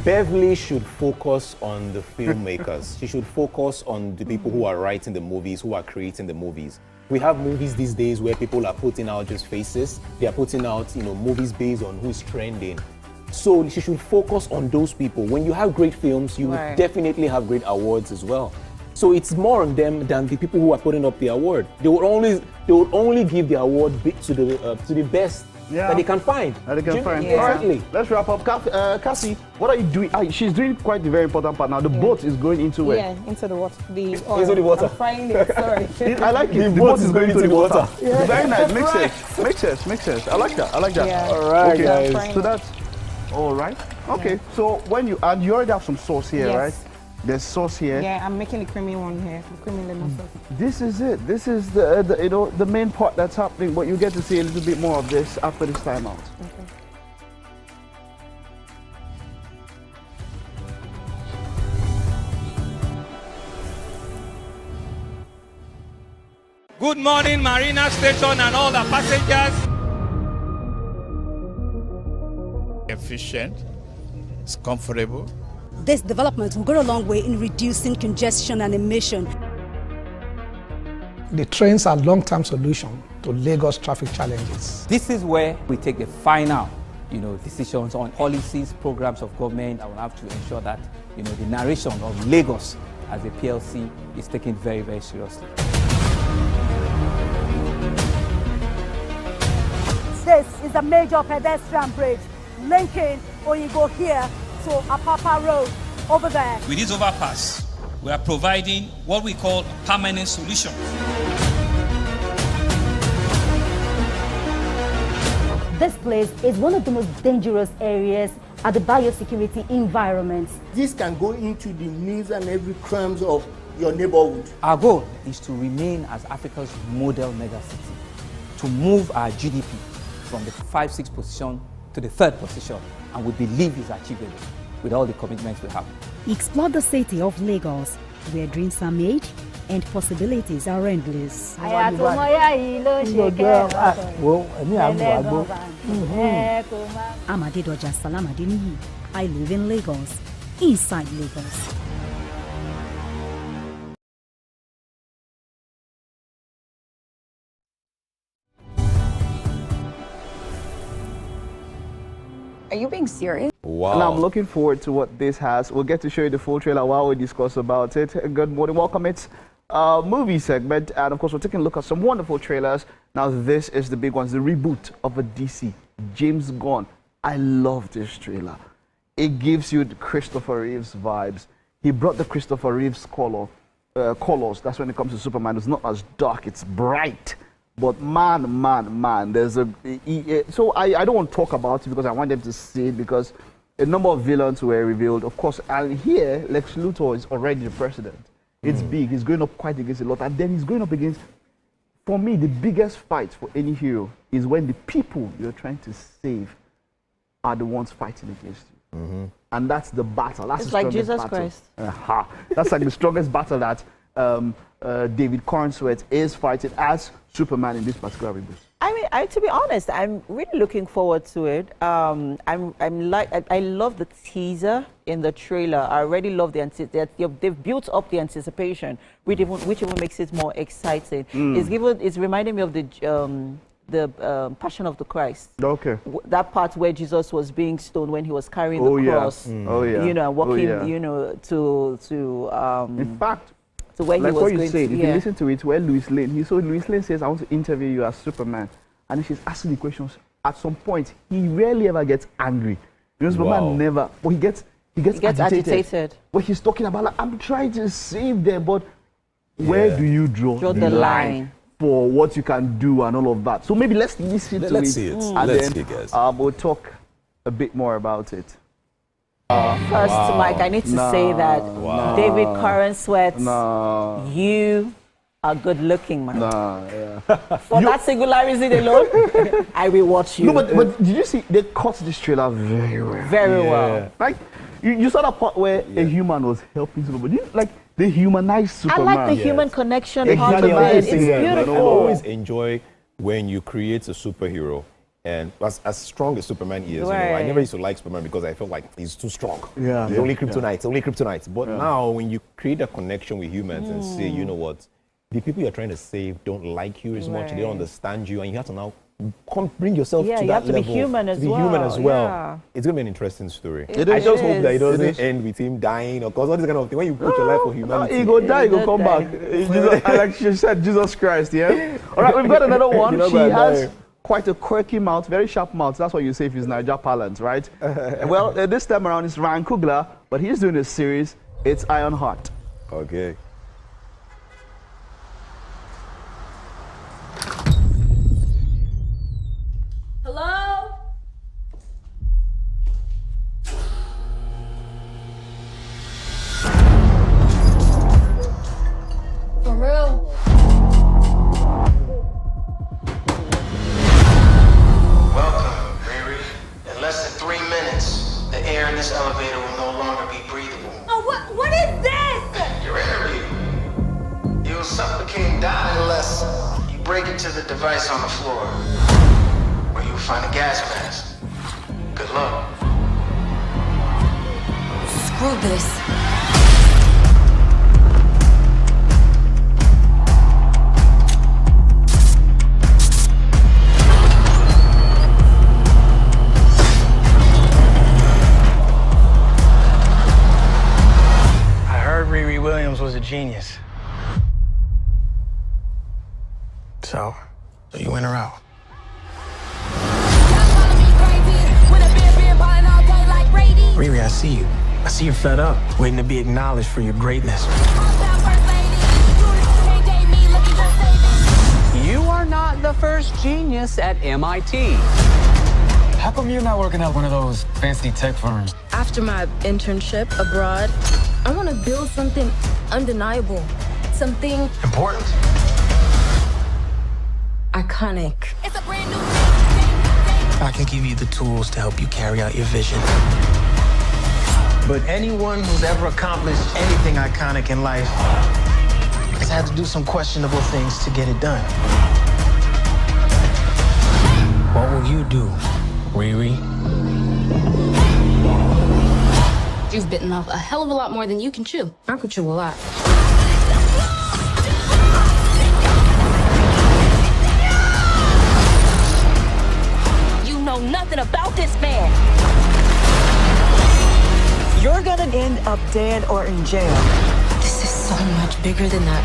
Beverly should focus on the filmmakers. She should focus on the people who are writing the movies, who are creating the movies. We have movies these days where people are putting out just faces. They are putting out, movies based on who's trending. So she should focus on those people. When you have great films, you Right. definitely have great awards as well. So it's more on them than the people who are putting up the award. They would only give the award to the best that they can find. Exactly. Let's wrap up. Cassie, what are you doing? She's doing quite the very important part now. The boat is going into where? Yeah, into the water. Into the water. I'm frying it, sorry. I like it. The boat is going into the water. Yeah. Very nice. Makes sense. I like that. Yeah. All right, okay. guys. So that's all right. Okay. So when you already have some sauce here, Yes. right? There's sauce here. Yeah, I'm making the creamy one here, the creamy lemon sauce. This is it. This is the main part that's happening. But you get to see a little bit more of this after this time out. Okay. Good morning, Marina Station and all the passengers. Efficient, it's comfortable. This development will go a long way in reducing congestion and emission. The trains are long-term solution to Lagos traffic challenges. This is where we take the final, decisions on policies, programs of government. I will have to ensure that, the narration of Lagos as a PLC is taken very, very seriously. This is a major pedestrian bridge linking Oyingo here to Apapa Road over there. With this overpass, we are providing what we call a permanent solution. This place is one of the most dangerous areas at the biosecurity environment. This can go into the news and every crimes of your neighborhood. Our goal is to remain as Africa's model megacity, to move our GDP from the 5-6 position to the 3rd position, and we believe is achievable with all the commitments we have. Explore the city of Lagos, where dreams are made and possibilities are endless. Amadedoja Salamadini. I live in Lagos, inside Lagos. Are you being serious? Wow. And I'm looking forward to what this has. We'll get to show you the full trailer while we discuss about it. Good morning. Welcome. It's movie segment, and of course we're taking a look at some wonderful trailers. Now this is the big ones, the reboot of a DC, James Gunn. I love this trailer. It gives you the Christopher Reeves vibes. He brought the Christopher Reeves colors. That's when it comes to Superman. It's not as dark, it's bright. But man, there's a... So I don't want to talk about it because I want them to see it, because a number of villains were revealed. Of course, and here, Lex Luthor is already the president. It's big. He's going up quite against a lot. And then he's going up against... For me, the biggest fight for any hero is when the people you're trying to save are the ones fighting against you. And that's the battle. That's it's the like strongest Jesus battle. Christ. That's like the strongest battle that David Cornsworth is fighting as Superman in this particular reboot. I mean, to be honest, I'm really looking forward to it. I love the teaser in the trailer. I already love they've built up the anticipation, which even makes it more exciting. It's reminding me of the Passion of the Christ. Okay. That part where Jesus was being stoned when he was carrying the cross. You know, walking. You know, in fact, to where like he was what you going said, to, if you listen to it, where Louis Lane says, I want to interview you as Superman. And she's asking the questions. At some point, he rarely ever gets angry. Because Superman never, but he gets agitated. But he's talking about, like, I'm trying to save them, but where do you draw the line for what you can do and all of that? So maybe let's listen to it. Let's see it. And Let's then see it, guys. We'll talk a bit more about it. First, Mike, I need to say that David Cornsworth, you are good looking, man. For that singular reason alone, I will watch you. No, but did you see, they cut this trailer very well. Very well. Like, you saw that part where a human was helping Superman. Like, they humanized Superman. I like the human connection part of it. It's beautiful. I always enjoy when you create a superhero. And as strong as Superman is, you know, I never used to like Superman because I felt like he's too strong. He's only kryptonite, But now, when you create a connection with humans and say, you know what, the people you're trying to save don't like you as much, they don't understand you, and you have to now bring yourself to that level. you have to be human as well. Yeah. It's going to be an interesting story. I just hope that it doesn't end with him dying, because all this kind of thing, when you put your life for humanity. He go die, he go come back. Like she said, Jesus Christ, yeah? All right, we've got another one. She has quite a quirky mouth, very sharp mouth. That's what you say if he's Niger parlance, right? Well, this time around it's Ryan Coogler, but he's doing a series. It's Ironheart. Okay. Hello? For real? Welcome, Riri. In less than 3 minutes, the air in this elevator will no longer be breathable. Oh, what is this? Your interview. You'll suffocate and die unless you break into the device on the floor, where you'll find a gas mask. Good luck. Screw this. Riri Williams was a genius. So you in or out? Riri, I see you. I see you're fed up, waiting to be acknowledged for your greatness. You are not the first genius at MIT. How come you're not working at one of those fancy tech firms? After my internship abroad, I want to build something undeniable, something important, iconic. It's a brand new I can give you the tools to help you carry out your vision. But anyone who's ever accomplished anything iconic in life has had to do some questionable things to get it done. What will you do, Riri? You've bitten off a hell of a lot more than you can chew. I could chew a lot. You know nothing about this man. You're gonna end up dead or in jail. This is so much bigger than that.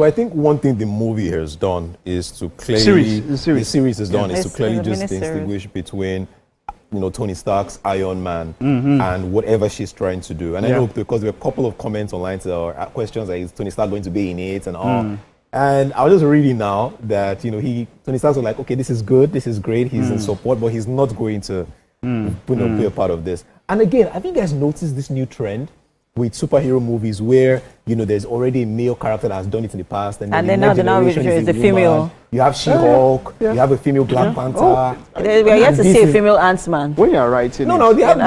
I think one thing the movie has done is to clearly The series has done is to It's clearly a just miniseries. distinguish between Tony Stark's Iron Man and whatever she's trying to do. And I know because there were a couple of comments online or questions like, is Tony Stark going to be in it and all. And I was just reading now that Tony Stark was like, okay, this is good, this is great, he's in support, but he's not going to be a part of this. And again, have you guys noticed this new trend with superhero movies where there's already a male character that has done it in the past, and then then now it's a female. You have She-Hulk, you have a female Black Panther. We are yet to see a female Ant-Man. When you are writing No, they have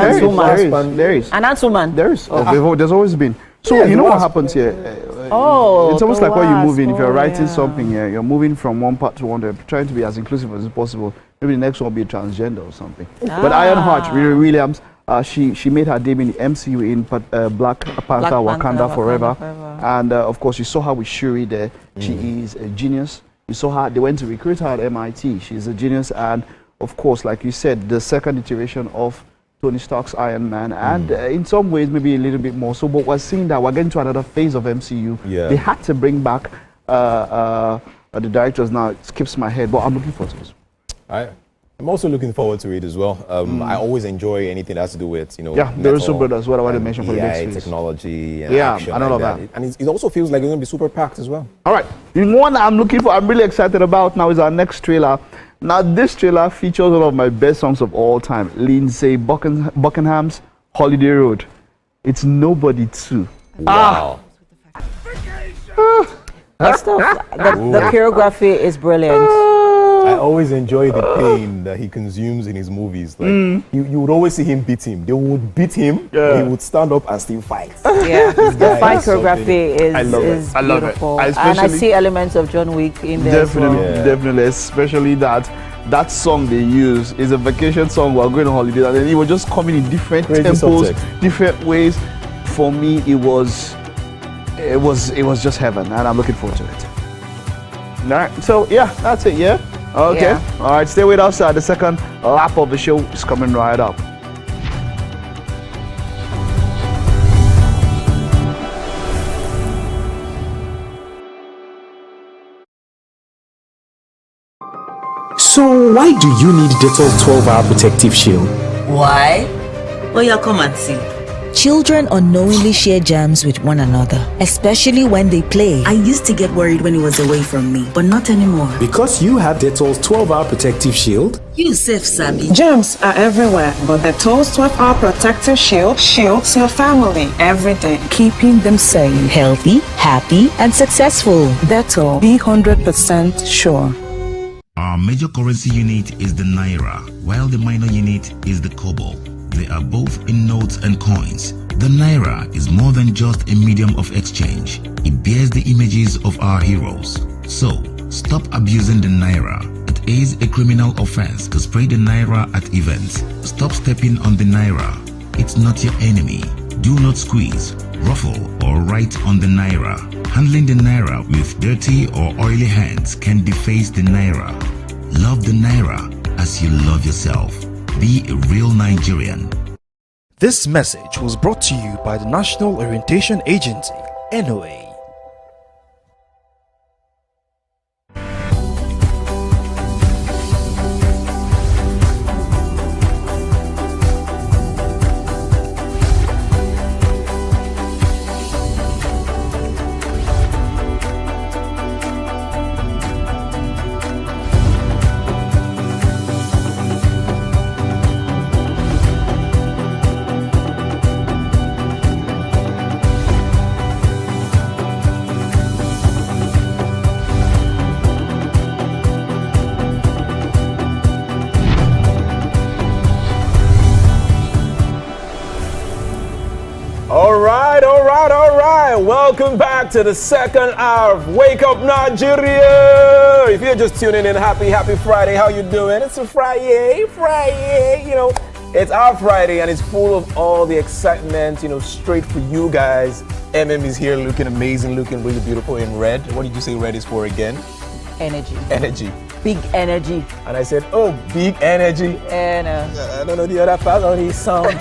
there is. An Ant-Woman. There's always been. So what happens here? It's almost like when you move in. If you're writing something here, you're moving from one part to another, trying to be as inclusive as possible. Maybe the next one will be transgender or something. But Ironheart, Riri Williams, she made her debut in the MCU in Black Panther, Wakanda Forever. And of course, you saw her with Shuri there. She is a genius. You saw her, they went to recruit her at MIT. She's a genius. And of course, like you said, the second iteration of Tony Stark's Iron Man. And in some ways, maybe a little bit more so. But we're seeing that we're getting to another phase of MCU. They had to bring back the directors now. It skips my head, but I'm looking forward to this. I'm also looking forward to it as well. I always enjoy anything that has to do with, the Russo brothers, what I want to mention for the big screens. Technology and action and all of that. And it also feels like it's going to be super packed as well. All right. The one I'm looking for, I'm really excited about now is our next trailer. Now, this trailer features one of my best songs of all time, Lindsay Buckingham's Holiday Road. It's Nobody 2. Wow. The choreography is brilliant. I always enjoy the pain that he consumes in his movies. Like you would always see him beat him. They would beat him, but he would stand up and still fight. Yeah, the fight choreography is I love beautiful. it. And I see elements of John Wick in there. Definitely, especially that song they use is a vacation song while going on holiday, and then it was just coming in different tempos, different ways. For me, it was just heaven, and I'm looking forward to it. All right, so that's it. Okay. All right, stay with us. The second lap of the show is coming right up. So why do you need Dettol 12-hour protective shield? Why? Well, you'll come and see. Children unknowingly share germs with one another, especially when they play. I used to get worried when he was away from me, but not anymore. Because you have Dettol's 12-hour protective shield? You safe, Sabi. Germs are everywhere, but Dettol's 12-hour protective shield shields your family every day, keeping them safe, healthy, happy, and successful. Dettol, be 100% sure. Our major currency unit is the Naira, while the minor unit is the Kobo. They are both in notes and coins. The Naira is more than just a medium of exchange. It bears the images of our heroes. So, stop abusing the Naira. It is a criminal offense to spray the Naira at events. Stop stepping on the Naira. It's not your enemy. Do not squeeze, ruffle, or write on the Naira. Handling the Naira with dirty or oily hands can deface the Naira. Love the Naira as you love yourself. Be a real Nigerian. This message was brought to you by the National Orientation Agency, NOA. Welcome back to the second hour of Wake Up Nigeria. If you're just tuning in, happy Friday. How you doing? It's a Friday. It's our Friday and it's full of all the excitement, straight for you guys. is here looking amazing, looking really beautiful in red. What did you say red is for again? Energy. Energy. Big energy. And I said, oh, big energy. And I don't know the other part of the song.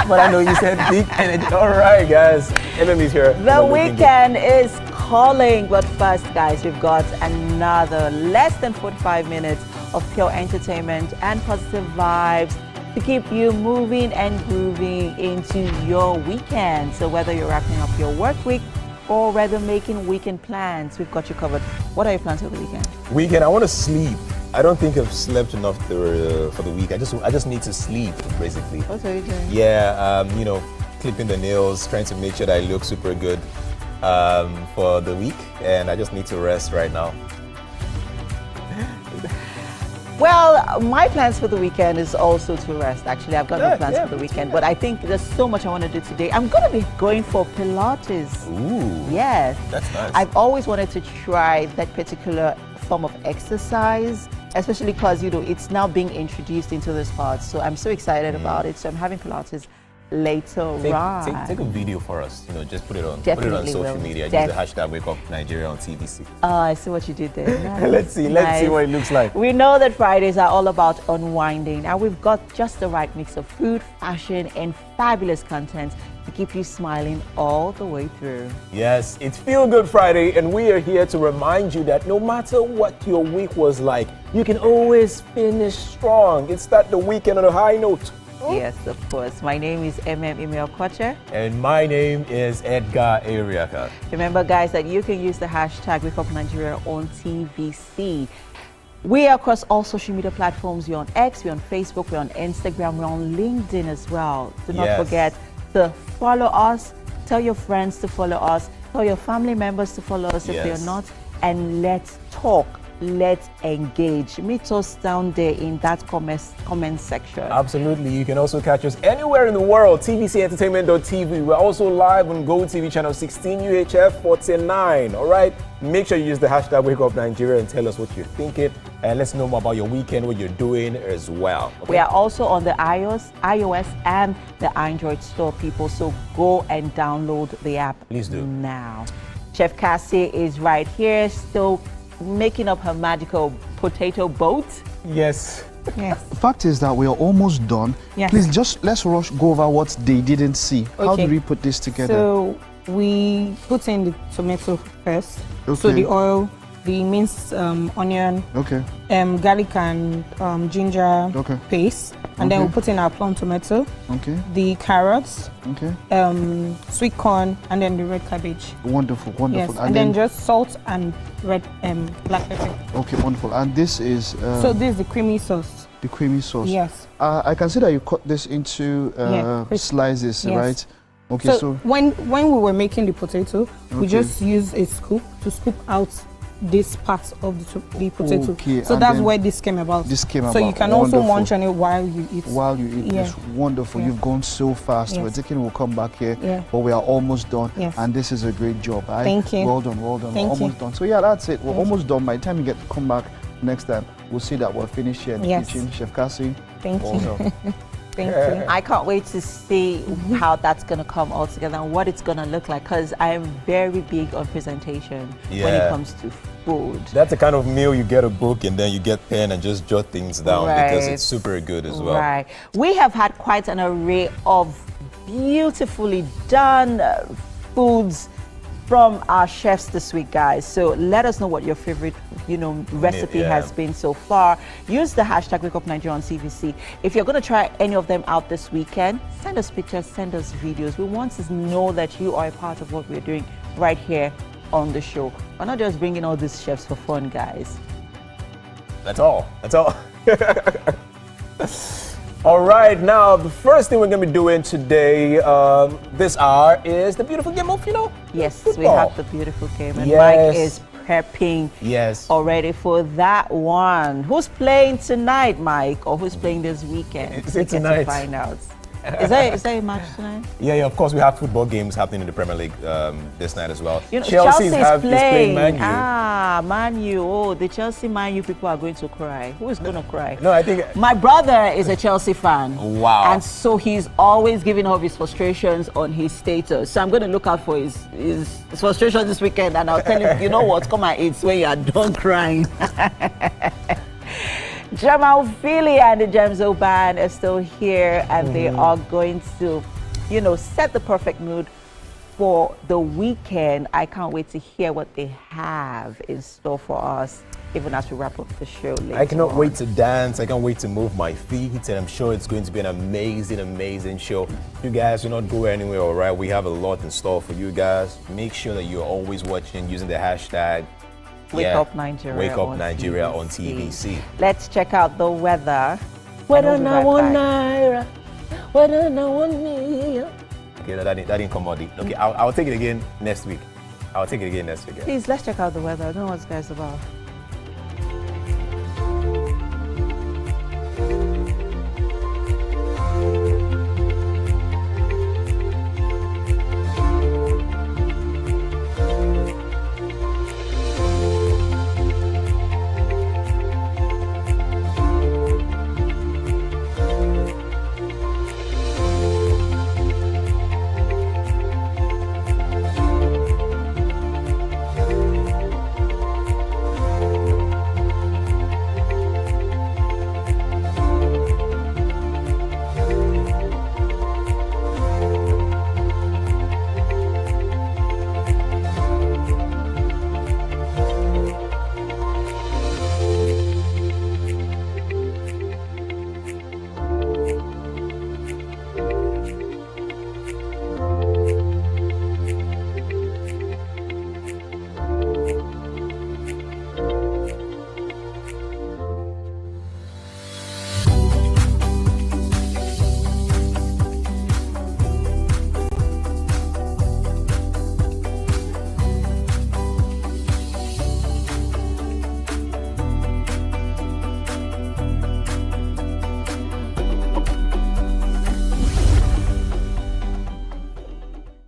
But I know you said big energy. All right, guys. is here. The weekend is calling. But first, guys, we've got another less than 45 minutes of pure entertainment and positive vibes to keep you moving and grooving into your weekend. So whether you're wrapping up your work week or rather making weekend plans, we've got you covered. What are your plans for the weekend? Weekend, I want to sleep. I don't think I've slept enough for the week. I just need to sleep, basically. What are you doing? Yeah, you know, clipping the nails, trying to make sure that I look super good for the week, and I just need to rest right now. Well, my plans for the weekend is also to rest. Actually, I've got no plans for the weekend, but I think there's so much I want to do today. I'm going to be going for Pilates. Ooh. Yes. That's nice. I've always wanted to try that particular form of exercise, especially because, you know, it's now being introduced into this part. So I'm so excited about it. So I'm having Pilates later on. Take a video for us. You know, just put it on Definitely social media. Use the hashtag Wake Up Nigeria on TVC. I see what you did there. Nice. Let's see what it looks like. We know that Fridays are all about unwinding, and we've got just the right mix of food, fashion, and fabulous content to keep you smiling all the way through. Yes, it's Feel Good Friday, and we are here to remind you that no matter what your week was like, you can always finish strong. It's start the weekend on a high note. Yes, of course. My name is Ime Okoche. And my name is Edgar Ariaka. Remember, guys, that you can use the hashtag Wake Up Nigeria on TVC. We are across all social media platforms. We're on X, we're on Facebook, we're on Instagram, we're on LinkedIn as well. Do not forget to follow us, tell your friends to follow us, tell your family members to follow us if they're not, and let's talk. Let's engage. Meet us down there in that comment section. Absolutely. You can also catch us anywhere in the world. tvcentertainment.tv. We're also live on GOTV channel 16 UHF 49. All right. Make sure you use the hashtag Wake Up Nigeria and tell us what you're thinking, and let's know more about your weekend, what you're doing as well. Okay? We are also on the iOS and the Android store, people. So go and download the app. Please do now. Chef Cassie is right here, still making up her magical potato boat. Yes. Yes. The fact is that we are almost done. Yes. Please let's go over what they didn't see. Okay. How did we put this together? So we put in the tomato first. Okay. So the oil, the minced onion, garlic and ginger paste, and then we put in our plum tomato, the carrots, sweet corn, and then the red cabbage. Wonderful, wonderful. Yes. And then just salt and red black pepper. Okay, wonderful. And this is so this is the creamy sauce. The creamy sauce. Yes. I can see that you cut this into slices, right? Okay, so when we were making the potato, we just used a scoop to scoop out this part of the potato. Okay, so that's where this came about. So you can also munch on it while you eat. While you eat, it's wonderful. You've gone so fast. We're thinking we'll come back here, but we are almost done. And this is a great job. Thank you. Well done, well done. We're almost done. So yeah, that's it. We're almost done. By the time you get to come back next time, we'll see that we're finished here in the kitchen. Chef Cassie, thank you. Thank you. I can't wait to see how that's going to come all together and what it's going to look like, because I am very big on presentation when it comes to food. That's the kind of meal you get a book and then you get pen and just jot things down because it's super good as well. Right. We have had quite an array of beautifully done foods from our chefs this week, guys. So let us know what your favorite, recipe has been so far. Use the hashtag Wake Up Nigeria on CVC. If you're going to try any of them out this weekend, send us pictures, send us videos. We want to know that you are a part of what we're doing right here on the show. We're not just bringing all these chefs for fun, guys. That's all. That's all. All right, now the first thing we're going to be doing today, this hour, is the beautiful game of, Yes, football. We have the beautiful game, and Mike is prepping already for that one. Who's playing tonight, Mike, or who's playing this weekend? It's tonight. To find out. Is there a match tonight? Yeah, of course, we have football games happening in the Premier League this night as well. Chelsea is playing Man U. Man U. Oh, the Chelsea Man U people are going to cry. Who is going to cry? No, I think... My brother is a Chelsea fan. Wow. And so he's always giving up his frustrations on his status. So I'm going to look out for his frustration this weekend, and I'll tell him, you know what, come and eat when you are done crying. Jamal Philly and the Gemzo Band are still here, and they are going to, set the perfect mood for the weekend. I can't wait to hear what they have in store for us, even as we wrap up the show later. I cannot wait to dance. I can't wait to move my feet, and I'm sure it's going to be an amazing, amazing show. You guys do not go anywhere, all right? We have a lot in store for you guys. Make sure that you're always watching using the hashtag Wake Up Nigeria. Wake Up Nigeria on TVC. Let's check out the weather. Whether now one naira, whether now 1 million. Okay, no, that didn't come out. Okay, I'll take it again next week. I'll take it again next week. Please, let's check out the weather. I don't know what this guy's about.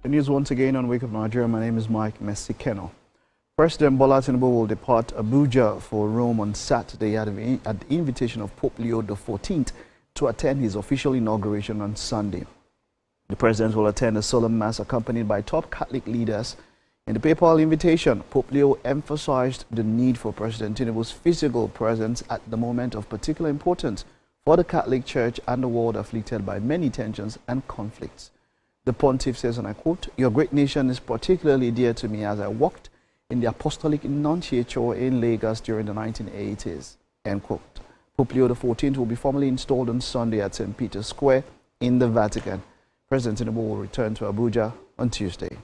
News once again on Wake Up Nigeria. My name is Mike Messikeno. President Bola Tinubu will depart Abuja for Rome on Saturday at the invitation of Pope Leo XIV to attend his official inauguration on Sunday. The president will attend a solemn mass accompanied by top Catholic leaders. In the papal invitation, Pope Leo emphasized the need for President Tinubu's physical presence at the moment of particular importance for the Catholic Church and the world afflicted by many tensions and conflicts. The pontiff says, and I quote, "Your great nation is particularly dear to me as I worked in the apostolic nunciature in Lagos during the 1980s." End quote. Pope Leo XIV will be formally installed on Sunday at St. Peter's Square in the Vatican. President Tinubu will return to Abuja on Tuesday.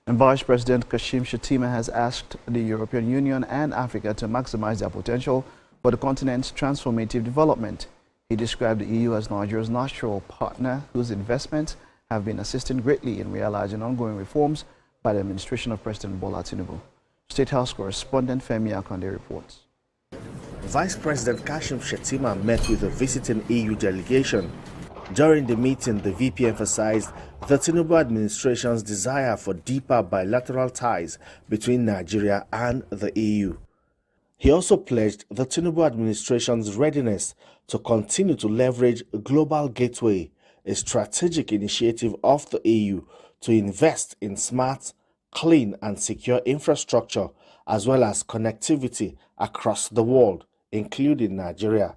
And Vice President Kashim Shettima has asked the European Union and Africa to maximize their potential for the continent's transformative development. He described the EU as Nigeria's natural partner whose investments have been assisting greatly in realizing ongoing reforms by the administration of President Bola Tinubu. State House correspondent Femi Akande reports. Vice President Kashim Shettima met with a visiting EU delegation. During the meeting, the VP emphasized the Tinubu administration's desire for deeper bilateral ties between Nigeria and the EU. He also pledged the Tinubu administration's readiness to continue to leverage Global Gateway, a strategic initiative of the EU to invest in smart, clean and secure infrastructure as well as connectivity across the world, including Nigeria.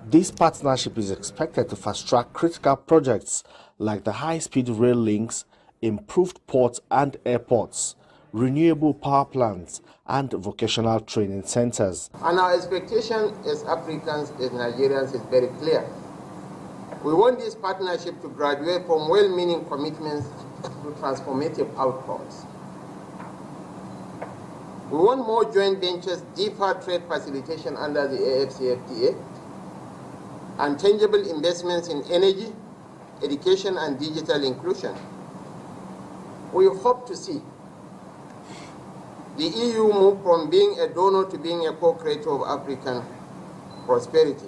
This partnership is expected to fast-track critical projects like the high-speed rail links, improved ports and airports, renewable power plants, and vocational training centers. And our expectation as Africans, as Nigerians, is very clear. We want this partnership to graduate from well-meaning commitments to transformative outcomes. We want more joint ventures, deeper trade facilitation under the AFCFTA, and tangible investments in energy, education, and digital inclusion. We hope to see the EU move from being a donor to being a co-creator of African prosperity.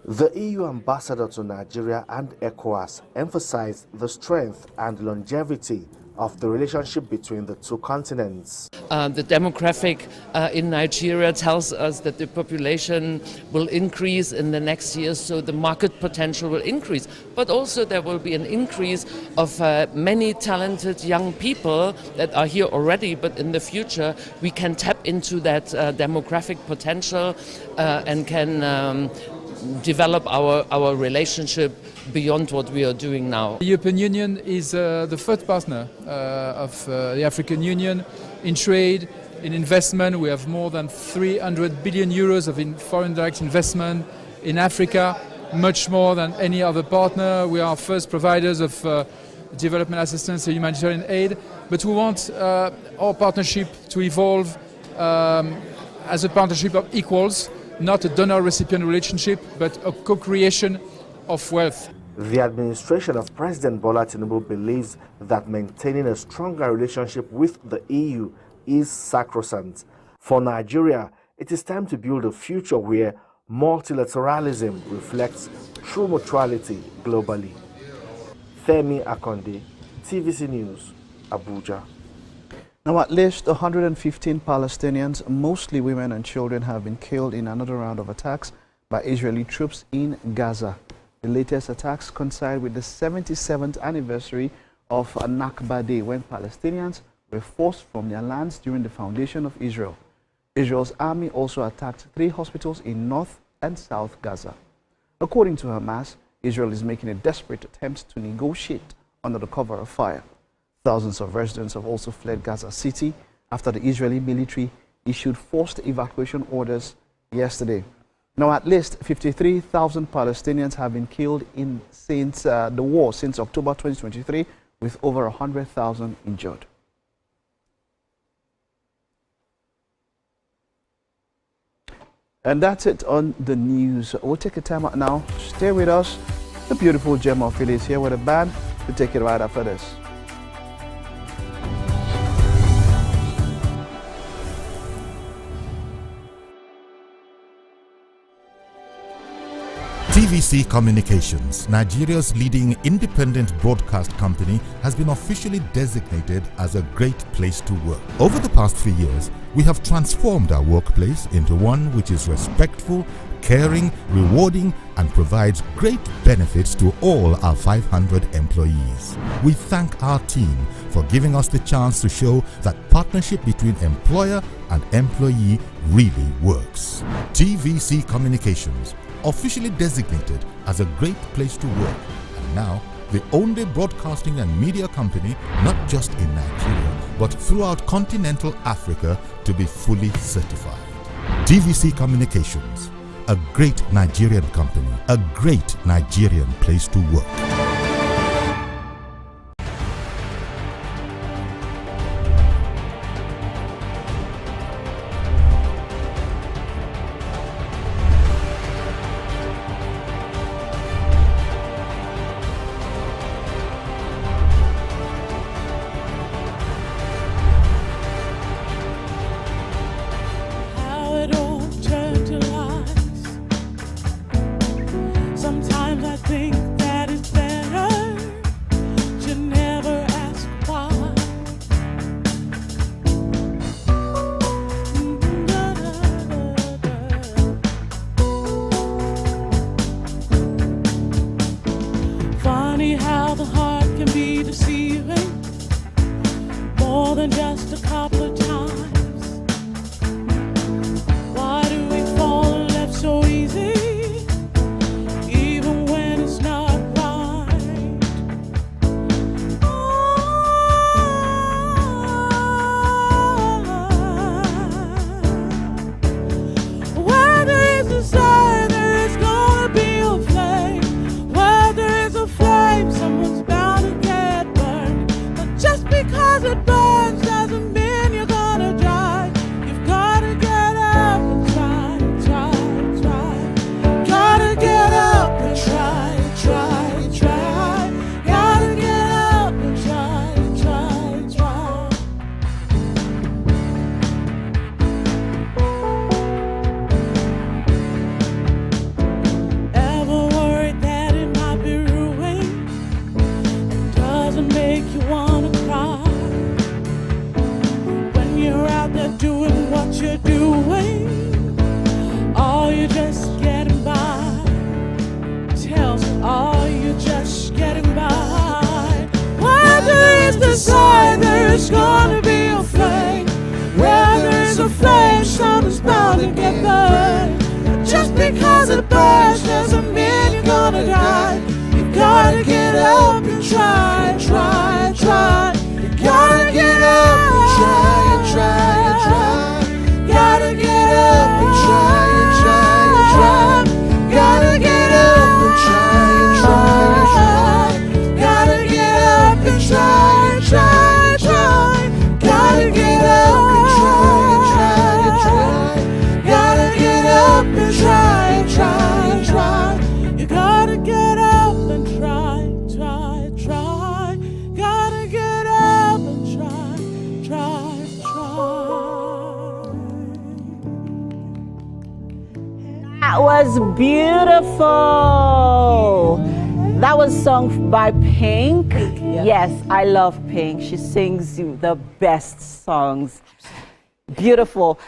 The EU ambassador to Nigeria and ECOWAS emphasized the strength and longevity of the relationship between the two continents. The demographic in Nigeria tells us that the population will increase in the next years, so the market potential will increase. But also there will be an increase of many talented young people that are here already, but in the future we can tap into that demographic potential and can develop our relationship beyond what we are doing now. The European Union is the third partner of the African Union in trade, in investment. We have more than 300 billion euros of foreign direct investment in Africa, much more than any other partner. We are first providers of development assistance and humanitarian aid, but we want our partnership to evolve as a partnership of equals, not a donor-recipient relationship, but a co-creation of wealth. The administration of President Bola Tinubu believes that maintaining a stronger relationship with the EU is sacrosanct. For Nigeria, it is time to build a future where multilateralism reflects true mutuality globally. Femi Akonde, TVC News, Abuja. Now, at least 115 Palestinians, mostly women and children, have been killed in another round of attacks by Israeli troops in Gaza. The latest attacks coincide with the 77th anniversary of Nakba Day, when Palestinians were forced from their lands during the foundation of Israel. Israel's army also attacked 3 hospitals in North and South Gaza. According to Hamas, Israel is making a desperate attempt to negotiate under the cover of fire. Thousands of residents have also fled Gaza City after the Israeli military issued forced evacuation orders yesterday. Now, at least 53,000 Palestinians have been killed since the war since October 2023, with over 100,000 injured. And that's it on the news. We'll take a time out now. Stay with us. The beautiful Gemma Philly is here with a band to take it right after this. TVC Communications, Nigeria's leading independent broadcast company, has been officially designated as a great place to work. Over the past few years, we have transformed our workplace into one which is respectful, caring, rewarding, and provides great benefits to all our 500 employees. We thank our team for giving us the chance to show that partnership between employer and employee really works. TVC Communications, officially designated as a great place to work, and now the only broadcasting and media company, not just in Nigeria, but throughout continental Africa, to be fully certified. TVC Communications, a great Nigerian company, a great Nigerian place to work. Sometimes I think that it's better. try, try, try. You gotta get up and try, and try, and try. Gotta get up and try, and try, and try. Gotta get up and try, and try, and try. Gotta get up and try, and try, and try. Gotta get up and try, and try, and try. Gotta get up and try, and try, and try. You gotta get up and try, try, try. Gotta get up and try, try, try. That was beautiful. That was sung by Pink. Yes, I love Pink. She sings the best songs. Beautiful.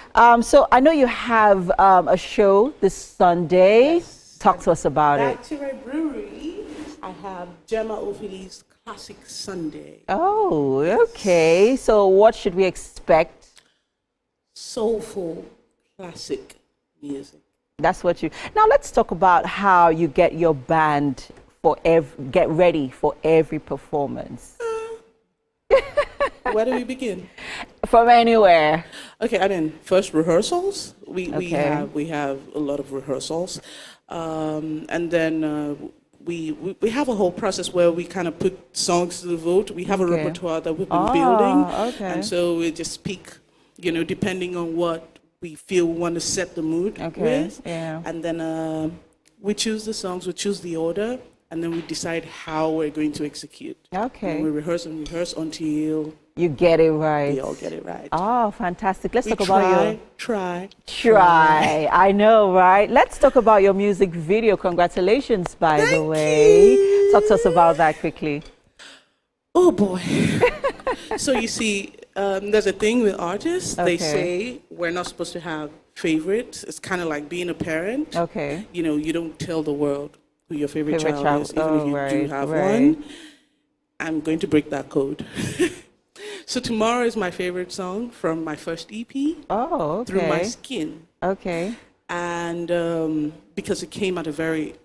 So I know you have a show this Sunday. Yes. Talk to us about it. Back to my brewery, I have Gemma Ophilie's Classic Sunday. Oh, okay. So what should we expect? Soulful, classic music. That's what you... Now let's talk about how you get your band for get ready for every performance. Where do we begin? From anywhere. Okay, I mean, first rehearsals. We have a lot of rehearsals, and then we have a whole process where we kind of put songs to the vote. We have a repertoire that we've been building, and so we just pick, depending on what we feel we want to set the mood with, and then we choose the songs, we choose the order, and then we decide how we're going to execute. Okay. And we rehearse and rehearse until you get it right. We all get it right. Oh, fantastic. Let's talk about your... Try. I know, right? Let's talk about your music video. Congratulations, by the way. Talk to us about that quickly. Oh, boy. So you see, there's a thing with artists. They say we're not supposed to have favorites. It's kind of like being a parent. Okay. You don't tell the world who your favorite child is, even if you do have one. I'm going to break that code. So Tomorrow is my favorite song from my first EP. Oh, okay. Through My Skin. Okay. And because it came at a very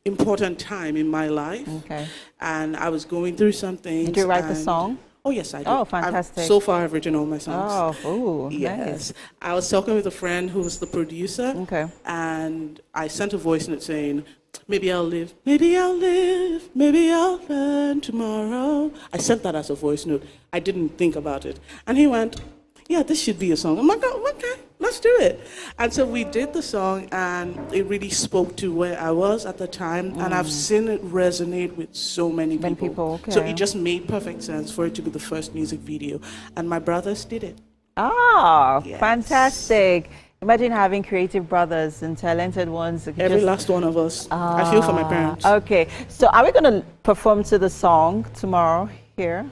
important time in my life. Okay. And I was going through something. Did you write the song? Oh, yes, I did. Oh, fantastic. So far, I've written all my songs. Oh, yes. Nice. I was talking with a friend who was the producer. Okay. And I sent a voice note saying, maybe I'll live, maybe I'll live, maybe I'll learn tomorrow. I sent that as a voice note. I didn't think about it. And he went, yeah, this should be a song. I'm like, oh, okay, let's do it. And so we did the song, and it really spoke to where I was at the time. And I've seen it resonate with so many people. Okay. So it just made perfect sense for it to be the first music video. And my brothers did it. Oh, yes. Fantastic. Imagine having creative brothers and talented ones. Every last one of us. I feel for my parents. Okay. So are we going to perform to the song tomorrow here?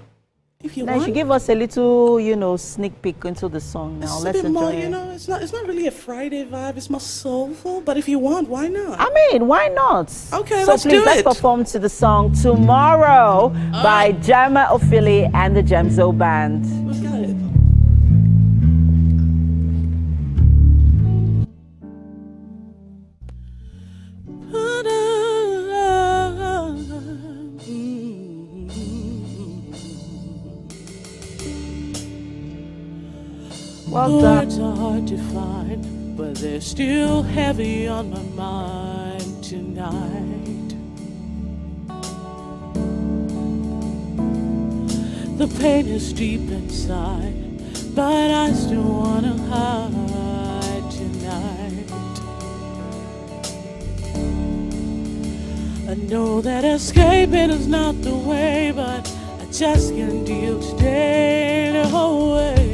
If you now want. You should give us a little, sneak peek into the song now. It's Let's a bit more, enjoy it. It's not really a Friday vibe. It's more soulful. But if you want, why not? I mean, why not? Okay, so let's please, do let's it. perform to the song Tomorrow by Gemma Ophilie and the Gemzo Band. We've got it. Well done. Words are hard to find, but they're still heavy on my mind tonight. The pain is deep inside, but I still wanna hide tonight. I know that escaping is not the way, but I just can't deal today the whole way.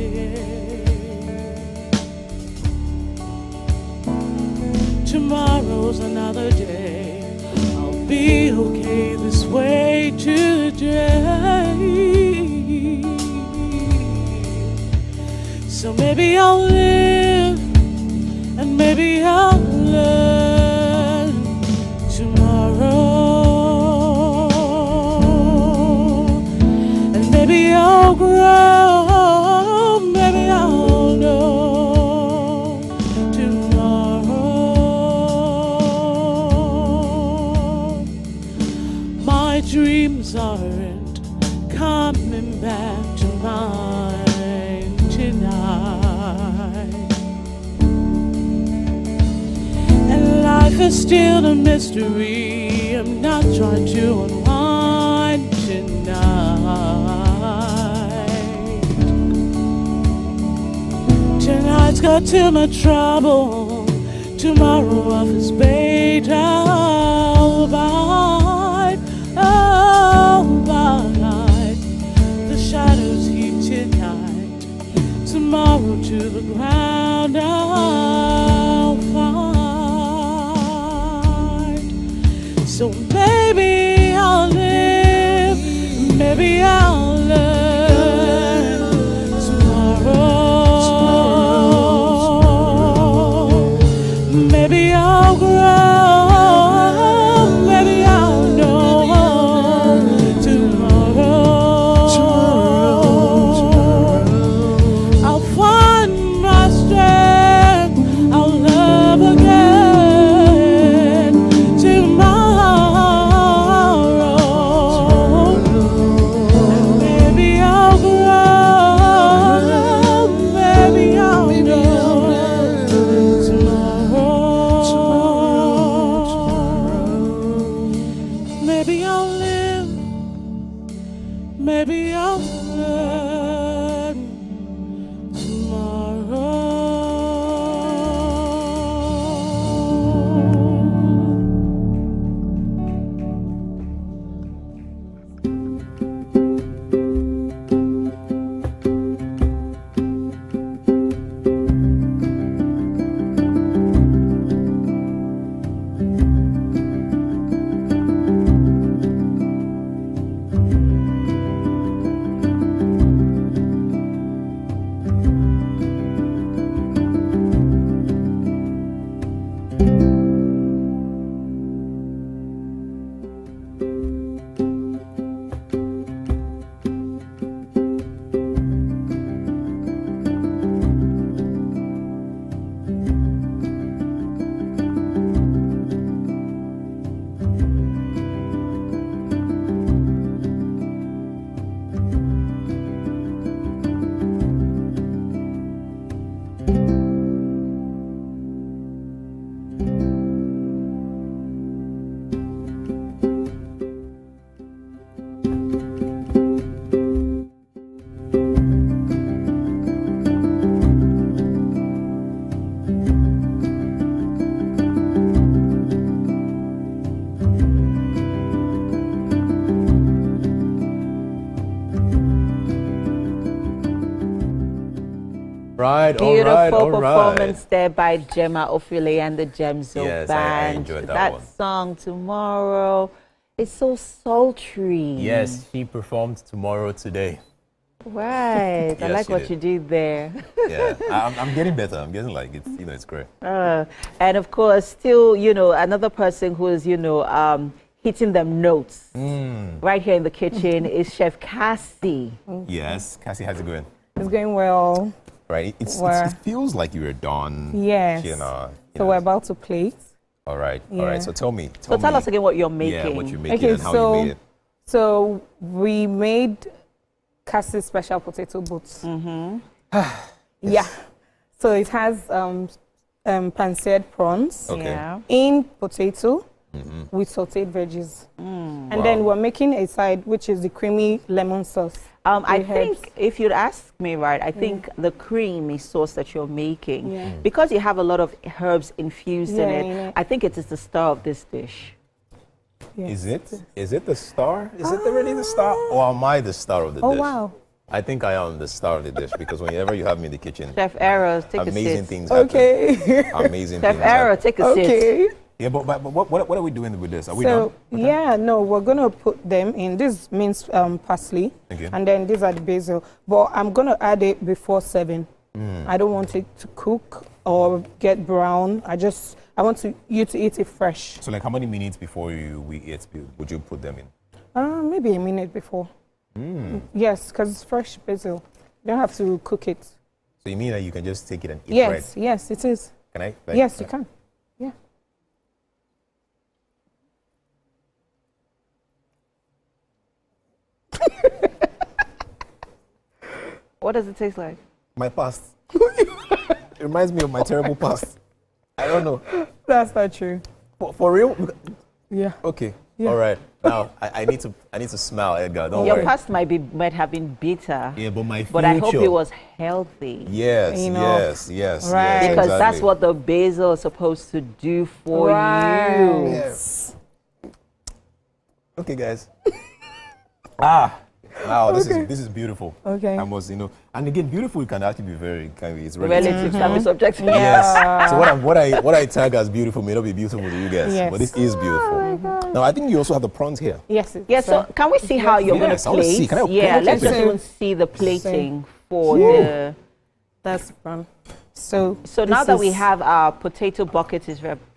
Tomorrow's another day. I'll be okay this way today. So maybe I'll live and maybe I'll learn tomorrow. And maybe I'll grow, maybe I'll know. Dreams aren't coming back to mine tonight. And life is still a mystery. I'm not trying to unwind tonight. Tonight's got too much trouble. Tomorrow offers bait. Oh, bye. Oh, bye. The shadows heat tonight. Tomorrow to the ground I'll find. So maybe I'll live, maybe I'll learn tomorrow. Maybe I'll grow, maybe I'll know tomorrow. I'll find my strength, I'll love again tomorrow. And maybe I'll grow, maybe I'll know tomorrow. Maybe I'll live, maybe I'll learn Right, Beautiful all right. performance there by Gemma Ophile and the Gemzo Yes, Band. I enjoyed that one. Song Tomorrow is so sultry. Yes, she performed Tomorrow today. Right. I Yes, like she what did. you did there. Yeah, I'm getting better. I'm getting like it's it's great. And of course, still, another person who is, hitting them notes right here in the kitchen is Chef Cassie. Yes, Cassie, how's it going? It's going well. Right, it feels like you're done. Yes. So we're about to plate. All right. So tell me. Tell us again what you're making. Yeah, what you're making and how you made it. So we made Cassie's special potato boots. Yeah. So it has pan-seared prawns in potato with sauteed veggies. And then we're making a side, which is the creamy lemon sauce. I think, if you'd ask me, right, I think the creamy sauce that you're making, because you have a lot of herbs infused in it, I think it is the star of this dish. Yes. Is it the star? Is it really the star? Or am I the star of the dish? Oh, wow. I think I am the star of the dish because whenever you have me in the kitchen, Chef Arrows, take a seat. Amazing things happen. Okay. Amazing Chef things Arrows, take a seat. Yeah, but what are we doing with this? Are we so, done? Yeah, no, we're going to put them in. This means parsley. Okay. And then these are the basil. But I'm going to add it before 7. I don't want it to cook or get brown. I want you to eat it fresh. So like how many minutes before we eat would you put them in? Maybe a minute before. Yes, because it's fresh basil. You don't have to cook it. So you mean that you can just take it and eat Yes, yes, it is. Can I? Yes, you can. Yeah. What does it taste like? My past. It reminds me of my terrible past. I don't know. That's not true. For real? Yeah. Okay. Yeah. All right. Now I need to smile, Edgar. Don't Your worry. past might have been bitter. Yeah, but my future. But I hope it was healthy. Yes, Enough. yes. Right. Because exactly. that's what the basil is supposed to do for you. Yes. Okay, guys. Wow, this is beautiful. Okay. I must, and again, beautiful can actually be it's relative. Can be subjective. Yes. So what I tag as beautiful may not be beautiful to you guys, Yes. but this is beautiful. Now I think you also have the prawns here. Yes. Yes. So can we see how you're going to I wanna see. plate? Can I Let's plate just it? even see the plating for the. That's fun. So now that we have our potato buckets,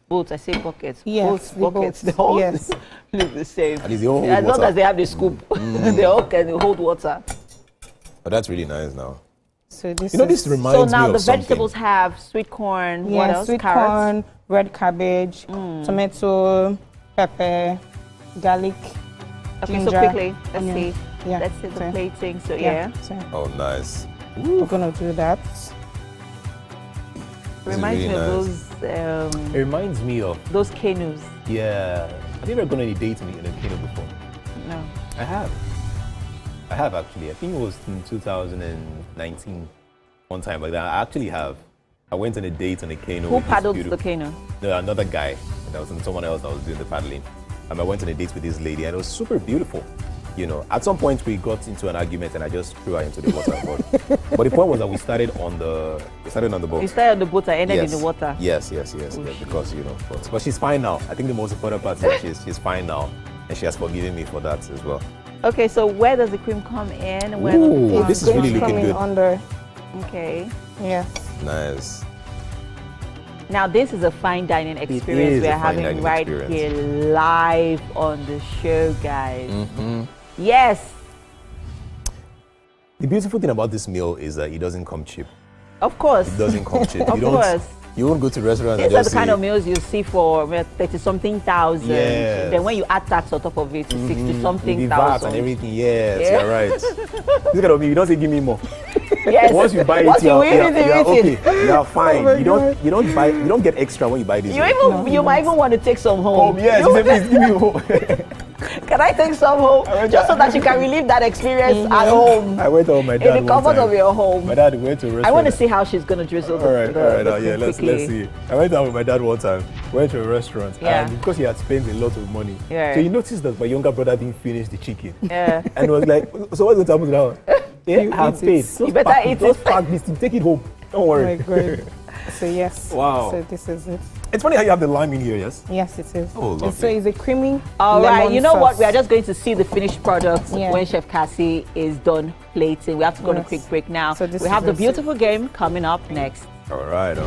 both, I say buckets. Yes, both buckets. They all yes. look the same. At least they all hold as long water. as they have the scoop, they all can hold water. But that's really nice now. So this this reminds me of So now the something. vegetables have sweet corn. Yeah, what else? sweet Carrots. corn, red cabbage, tomato, pepper, garlic, Okay, ginger, so quickly, let's onion. see. Yeah. Let's see the So, plating. So yeah. So Oh, nice. we're gonna do that. Reminds really me of nice. those It reminds me of those canoes. yeah. Have you ever gone on any date in a canoe before? No. I have actually. I think it was in 2019. One time like that. I actually have. I went on a date on a canoe. Who with this paddled beautiful- the canoe? No, another guy. There was someone else that was doing the paddling. I went on a date with this lady, and it was super beautiful. At some point we got into an argument, and I just threw her into the water. But the point was that we started on the boat. You started on the boat and ended Yes. in the water. Yes, because but she's fine now. I think the most important part is that she's fine now, and she has forgiven me for that as well. Okay, so where does the cream come in? Where Ooh, this is really looking coming good. under. Okay. Yeah. Nice. Now this is a fine dining experience is we're a fine having dining right experience. here live on the show, guys. Mm-hmm. Yes, The beautiful thing about this meal is that it doesn't come cheap. of course. It doesn't come cheap. Of course. You won't go to restaurants and These are just the kind say, of meals you see for 30-something thousand. Yes. Then when you add tax on top of it, to 60-something the VAT thousand. and everything. Yes, Yeah. you're right. This kind of meal, you don't say give me more. Yes. Once you buy Once it, you you're eat it, you okay. eat it. You're fine. Oh you don't get extra when you buy this. You might even want to take some home. Yes, you say, please give me home. Can I take some home? Just so that you can relive that experience at home. I went to my dad In the comfort of your home. My dad went to a restaurant. I want to see how she's going to drizzle All right. the Yeah, let's quickly. see. I went out with my dad one time. Went to a restaurant, Yeah. and because he had spent a lot of money, Yeah. so he noticed that my younger brother didn't finish the chicken. Yeah. And was like, "So what's going to happen now?" Yeah, I have paid. You better eat it. Just pack this thing. Take it home. Don't worry. Oh my God. So yes. Wow. So this is it. It's funny how you have the lime in here, yes? Yes, it is. Oh, lovely. So it's a creamy. All right, lemon you know what? sauce. We are just going to see the finished product Yeah. when Chef Cassie is done plating. We have to go on a Yes. quick break now. So this we have is the it. beautiful game coming up next. All right.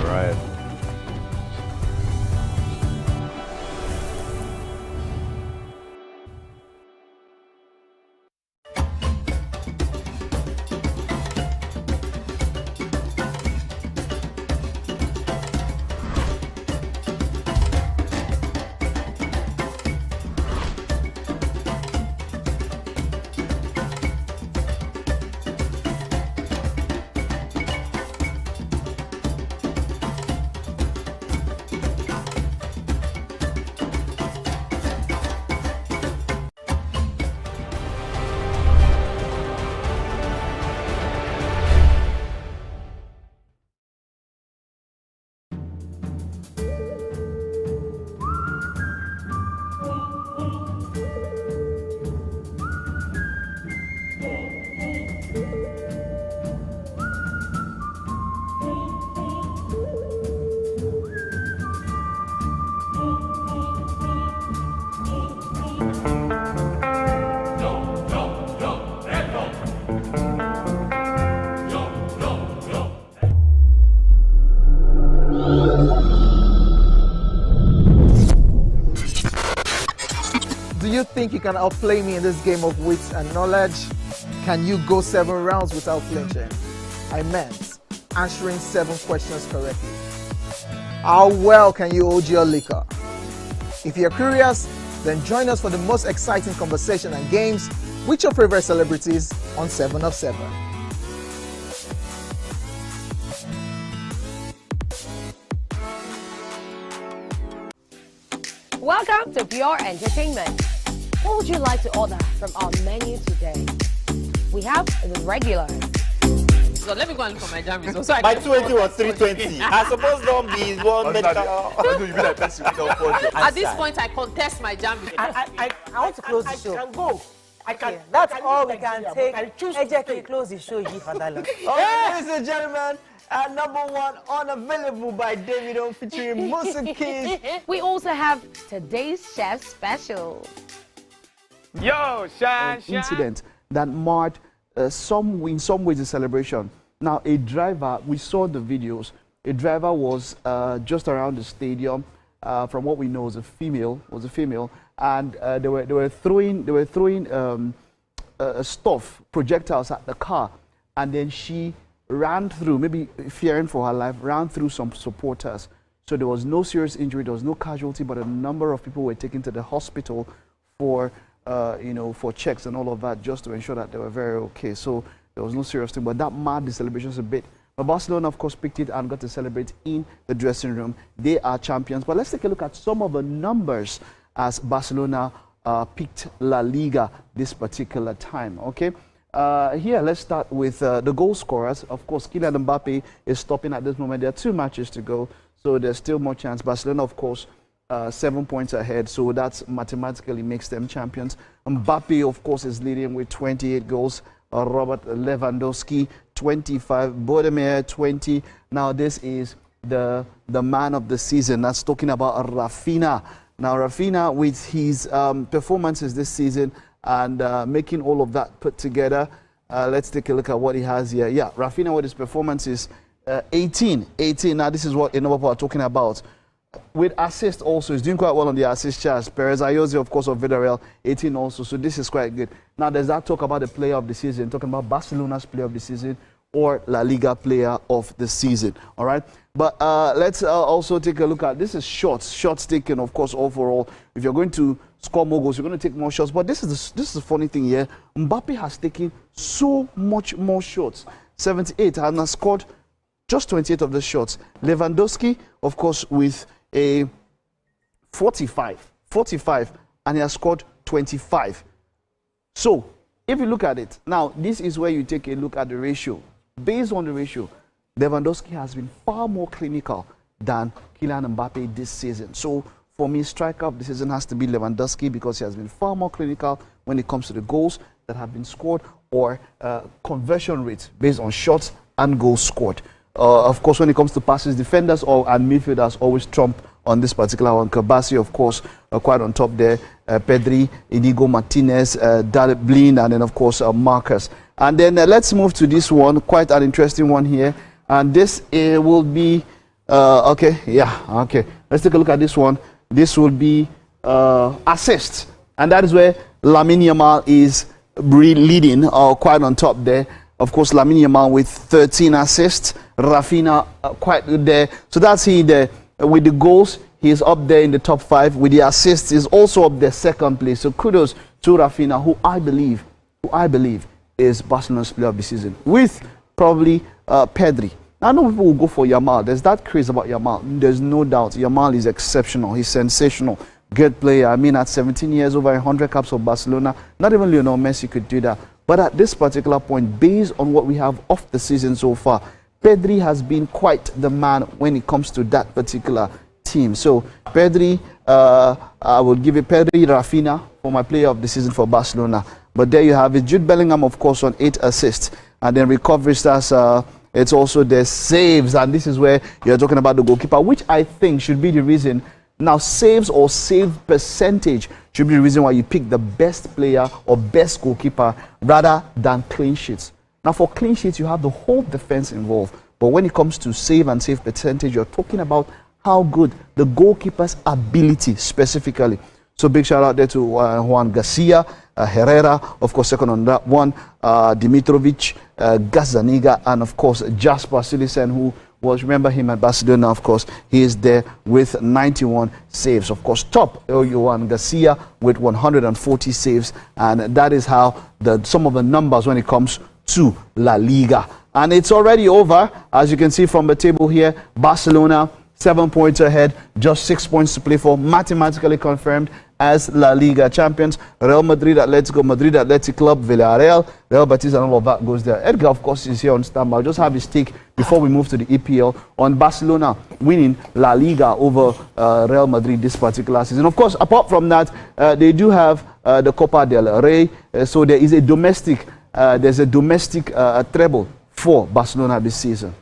Do you think you can outplay me in this game of wits and knowledge? Can you go 7 rounds without flinching? I meant answering 7 questions correctly. How well can you hold your liquor? If you're curious, then join us for the most exciting conversation and games with your favorite celebrities on 7 of 7. Welcome to Pure Entertainment. What would you like to order from our menu today? We have the regular. So let me go and look for my jam results. So My 280 was 320. I suppose don't be one medical. At this point, I contest my jam results. I want to close the show. I can go. I can. That's all we can take. Ejeki, close the show, you for that. Ladies and gentlemen, number one, Unavailable by Davido featuring Musa Keys. We also have today's chef special. Yo, Shine. Incident that marked in some ways a celebration. Now, a driver, we saw the videos. A driver was just around the stadium. From what we know, was a female, and they were throwing stuff, projectiles at the car, and then she ran through, maybe fearing for her life, ran through some supporters. So there was no serious injury, there was no casualty, but a number of people were taken to the hospital for for checks and all of that, just to ensure that they were very okay. So there was no serious thing, but that marred the celebrations a bit. But Barcelona, of course, picked it and got to celebrate in the dressing room. They are champions. But let's take a look at some of the numbers as Barcelona picked La Liga this particular time. Okay, here let's start with the goal scorers. Of course, Kylian Mbappe is stopping at this moment. There are 2 matches to go, so there's still more chance. Barcelona, of course, 7 points ahead, so that mathematically makes them champions. Mbappe, of course, is leading with 28 goals. Robert Lewandowski, 25. Bodemir, 20. Now, this is the man of the season. That's talking about Rafinha. Now, Rafinha, with his performances this season and making all of that put together, let's take a look at what he has here. Yeah, Rafinha with his performances, 18. Now, this is what Enobo are talking about. With assist also, he's doing quite well on the assist charts. Perez Ayoze, of course, of Villarreal, 18 also, so this is quite good. Now, there's that talk about the player of the season, talking about Barcelona's player of the season or La Liga player of the season, all right? But let's also take a look at, this is shots taken, of course, overall. If you're going to score more goals, you're going to take more shots. But this is the funny thing here. Mbappe has taken so much more shots, 78, and has scored just 28 of the shots. Lewandowski, of course, with a 45, and he has scored 25. So, if you look at it, now, this is where you take a look at the ratio. Based on the ratio, Lewandowski has been far more clinical than Kylian Mbappe this season. So, for me, striker of the season has to be Lewandowski because he has been far more clinical when it comes to the goals that have been scored or conversion rates based on shots and goals scored. Of course, when it comes to passes, defenders and midfielders always trump on this particular one. Kabasi, of course, quite on top there. Pedri, Inigo Martinez, Blin, and then, of course, Marcus. And then let's move to this one, quite an interesting one here. And this will be, okay. Let's take a look at this one. This will be assists. And that is where Lamine Yamal is leading, quite on top there. Of course, Lamine Yamal with 13 assists. Rafinha quite good there. So that's he there. With the goals, he's up there in the top 5. With the assists, he's also up there second place. So kudos to Rafinha, who I believe is Barcelona's player of the season, with probably Pedri. Now, I know people will go for Yamal. There's that craze about Yamal. There's no doubt. Yamal is exceptional. He's sensational. Good player. I mean, at 17 years, over 100 caps for Barcelona. Not even Lionel Messi could do that. But at this particular point, based on what we have of the season so far, Pedri has been quite the man when it comes to that particular team. So, Pedri, I will give it Pedri, Rafinha for my player of the season for Barcelona. But there you have it. Jude Bellingham, of course, on 8 assists. And then recovery stats, it's also the saves. And this is where you're talking about the goalkeeper, which I think should be the reason. Now, saves or save percentage should be the reason why you pick the best player or best goalkeeper rather than clean sheets. Now, for clean sheets, you have the whole defense involved. But when it comes to save and save percentage, you're talking about how good the goalkeeper's ability specifically. So big shout out there to Juan Garcia, Herrera, of course, second on that one, Dimitrovic, Gazzaniga, and of course, Jasper Cillesen, who was, remember him at Barcelona, of course, he is there with 91 saves. Of course, top Juan Garcia with 140 saves, and that is how some of the numbers when it comes to La Liga. And it's already over, as you can see from the table here. Barcelona 7 points ahead, just 6 points to play for, mathematically confirmed as La Liga champions. Real Madrid, Atletico Madrid, Athletic Club, Villarreal, Real Betis, and all of that goes there. Edgar, of course, is here on standby. I'll just have his take before we move to the EPL on Barcelona winning La Liga over Real Madrid this particular season. Of course, apart from that, they do have the Copa del Rey, so there is a domestic, treble for Barcelona this season.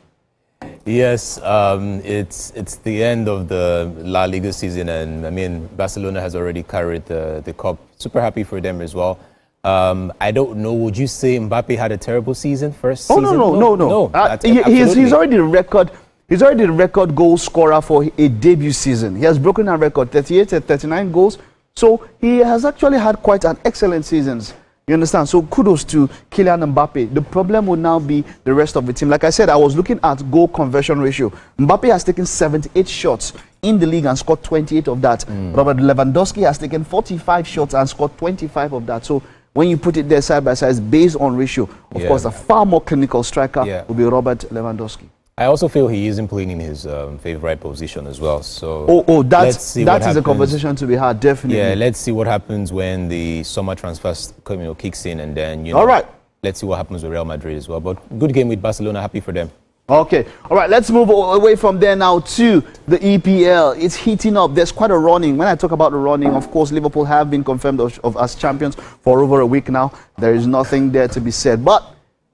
Yes, it's the end of the La Liga season, and I mean Barcelona has already carried the cup. Super happy for them as well. I don't know. Would you say Mbappe had a terrible season first season? No. He's already the record. He's already the record goal scorer for a debut season. He has broken that record, 38 and 39 goals. So he has actually had quite an excellent season. You understand? So kudos to Kylian Mbappe. The problem will now be the rest of the team. Like I said, I was looking at goal conversion ratio. Mbappe has taken 78 shots in the league and scored 28 of that. Robert Lewandowski has taken 45 shots and scored 25 of that. So when you put it there side by side, based on ratio, of course, a far more clinical striker will be Robert Lewandowski. I also feel he isn't playing in his favorite position as well. So that is a conversation to be had, definitely. Yeah, let's see what happens when the summer transfers kicks in, and then all right, let's see what happens with Real Madrid as well. But good game with Barcelona, happy for them. Okay, all right, let's move away from there now to the EPL. It's heating up. There's quite a running. When I talk about the running, of course, Liverpool have been confirmed as champions for over a week now. There is nothing there to be said, but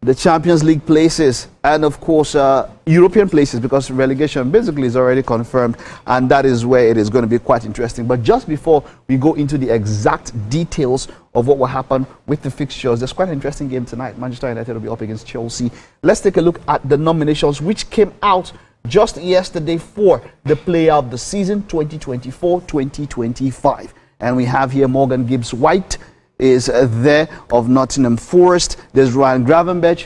the Champions League places and, of course, European places, because relegation basically is already confirmed, and that is where it is going to be quite interesting. But just before we go into the exact details of what will happen with the fixtures, there's quite an interesting game tonight. Manchester United will be up against Chelsea. Let's take a look at the nominations which came out just yesterday for the Player of the Season 2024-2025. And we have here Morgan Gibbs-White is there of Nottingham Forest. There's Ryan Gravenberch.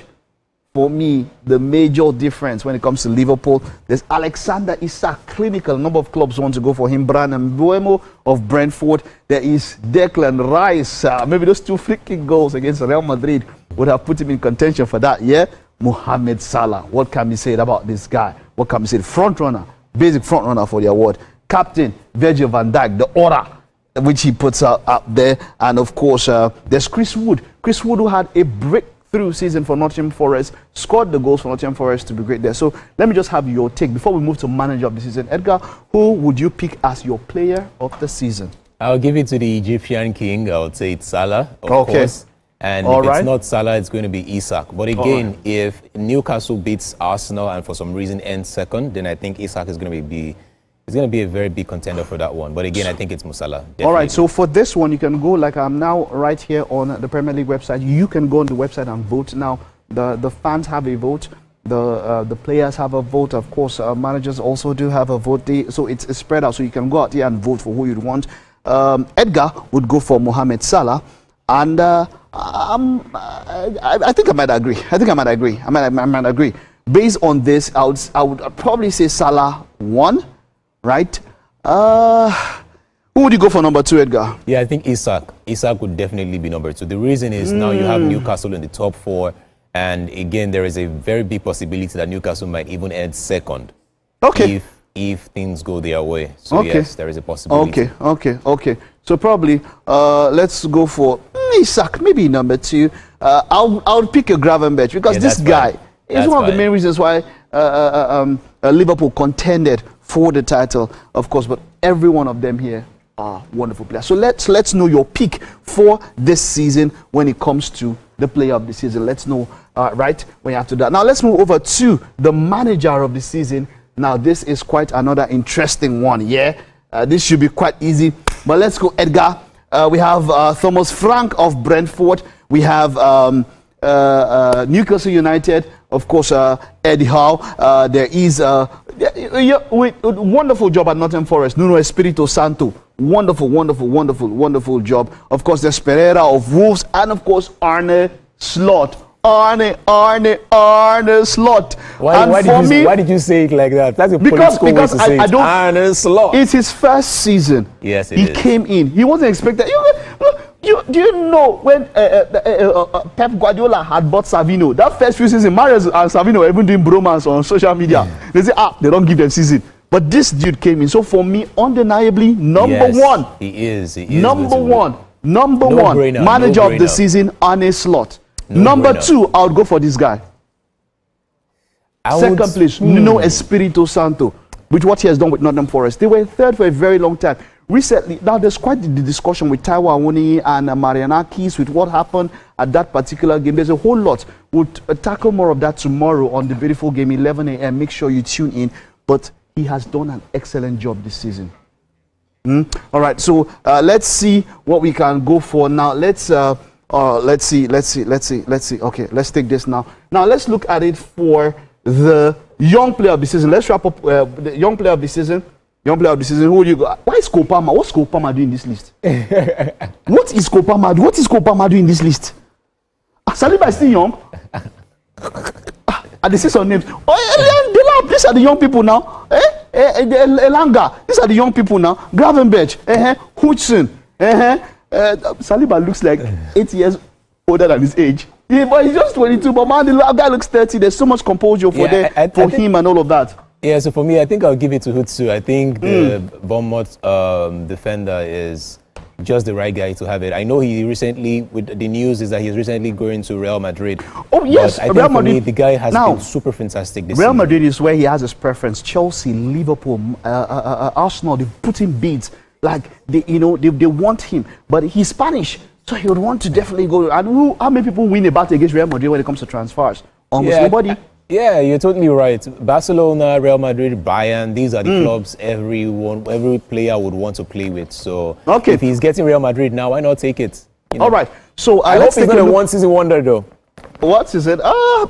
For me, the major difference when it comes to Liverpool, there's Alexander Isak, clinical. A number of clubs want to go for him. Brandon Mbeumo of Brentford. There is Declan Rice. Maybe those 2 free kick goals against Real Madrid would have put him in contention for that. Yeah, Mohamed Salah. What can be said about this guy? What can be said? Front runner, basic front runner for the award. Captain Virgil van Dijk, the aura which he puts up there. And of course, there's Chris Wood. Chris Wood, who had a breakthrough season for Nottingham Forest, scored the goals for Nottingham Forest to be great there. So let me just have your take before we move to manager of the season. Edgar, who would you pick as your player of the season? I'll give it to the Egyptian king. I would say it's Salah, of course. And if it's not Salah, it's going to be Isak. But again, if Newcastle beats Arsenal and for some reason ends second, then I think Isak is going to be a very big contender for that one. But again, I think it's Musala. Definitely. All right, so for this one, you can go, like I'm now right here on the Premier League website. You can go on the website and vote. Now, the fans have a vote. The players have a vote. Of course, managers also do have a vote. So it's spread out. So you can go out here and vote for who you want. Edgar would go for Mohamed Salah. And I think I might agree. I might agree. Based on this, I would probably say Salah 1. Right? Who would you go for number 2, Edgar? Yeah, I think Isak. Isak would definitely be number 2. The reason is now you have Newcastle in the top 4, and again, there is a very big possibility that Newcastle might even end second. Okay. If things go their way. So yes, there is a possibility. Okay. So probably let's go for Isak, maybe number 2. I'll pick a Gravenberch because this guy is one of the main reasons why Liverpool contended for the title, of course, but every one of them here are wonderful players. So let's know your pick for this season when it comes to the player of the season. Let's know right when you have to do that. Now let's move over to the manager of the season. Now this is quite another interesting one. This should be quite easy, but let's go, Edgar. We have Thomas Frank of Brentford. We have Newcastle United, of course, Eddie Howe. There is wonderful job at Nottingham Forest, Nuno Espirito Santo. Wonderful job. Of course, there's Pereira of Wolves, and of course, Arne Slot. Arne Slot. Why did you say it like that? That's a political way to say it. Arne Slot. It's his first season. Yes, he came in. He wasn't expected. Do you know when Pep Guardiola had bought Savino, that first few seasons, Mario and Savino were even doing bromance on social media. They say, they don't give them season. But this dude came in. So for me, undeniably, number one. He is. Number one. Number one. Manager of the season on a slot. Number two, I would go for this guy. Second place, Nuno Espirito Santo. With what he has done with Nottingham Forest. They were third for a very long time. Recently, now there's quite the discussion with Taiwo Awoniyi and Marianakis with what happened at that particular game. There's a whole lot. We'll tackle more of that tomorrow on the beautiful game, 11 a.m. Make sure you tune in. But he has done an excellent job this season. All right, so let's see what we can go for now. Let's see. Okay, let's take this now. Now let's look at it for the young player of the season. Let's wrap up the young player of the season. Young player of the season. Who will you go? Why is Kopama? What's Kopama doing in this list? What is Kopama? What is Kopama doing in this list? Saliba is still young. And they say some names. Oh, these are the young people now. Elanga. These are the young people now. Gravenberch. Hudson. Saliba looks like 8 years older than his age. Yeah, but he's just 22. But man, the guy looks 30. There's so much composure for him and all of that. Yeah, so for me, I think I'll give it to Hutsu. I think the Bournemouth defender is just the right guy to have it. I know he recently, with the news is that he's recently going to Real Madrid. Oh, yes. But I think for me, the guy has been super fantastic this Real season. Madrid is where he has his preference. Chelsea, Liverpool, Arsenal, they put him bids. Like, they want him. But he's Spanish, so he would want to definitely go. And how many people win a battle against Real Madrid when it comes to transfers? Almost nobody. Yeah, you're totally right. Barcelona, Real Madrid, Bayern, these are the clubs every player would want to play with. So if he's getting Real Madrid now, why not take it? All right. So I hope he's not a one-season wonder, though. What is it?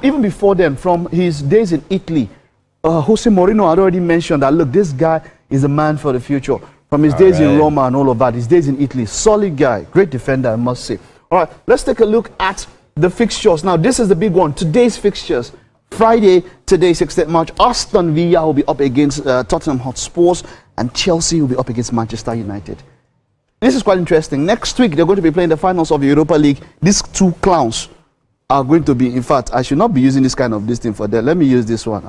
Even before then, from his days in Italy, Jose Mourinho had already mentioned that, look, this guy is a man for the future. From his days in Roma and all of that, his days in Italy, solid guy, great defender, I must say. All right, let's take a look at the fixtures. Now, this is the big one. Today's fixtures. Friday, today, 16th March, Aston Villa will be up against Tottenham Hotspurs, and Chelsea will be up against Manchester United. This is quite interesting. Next week, they're going to be playing the finals of the Europa League. These two clowns are going to be, in fact, I should not be using this kind of this thing for them. Let me use this one.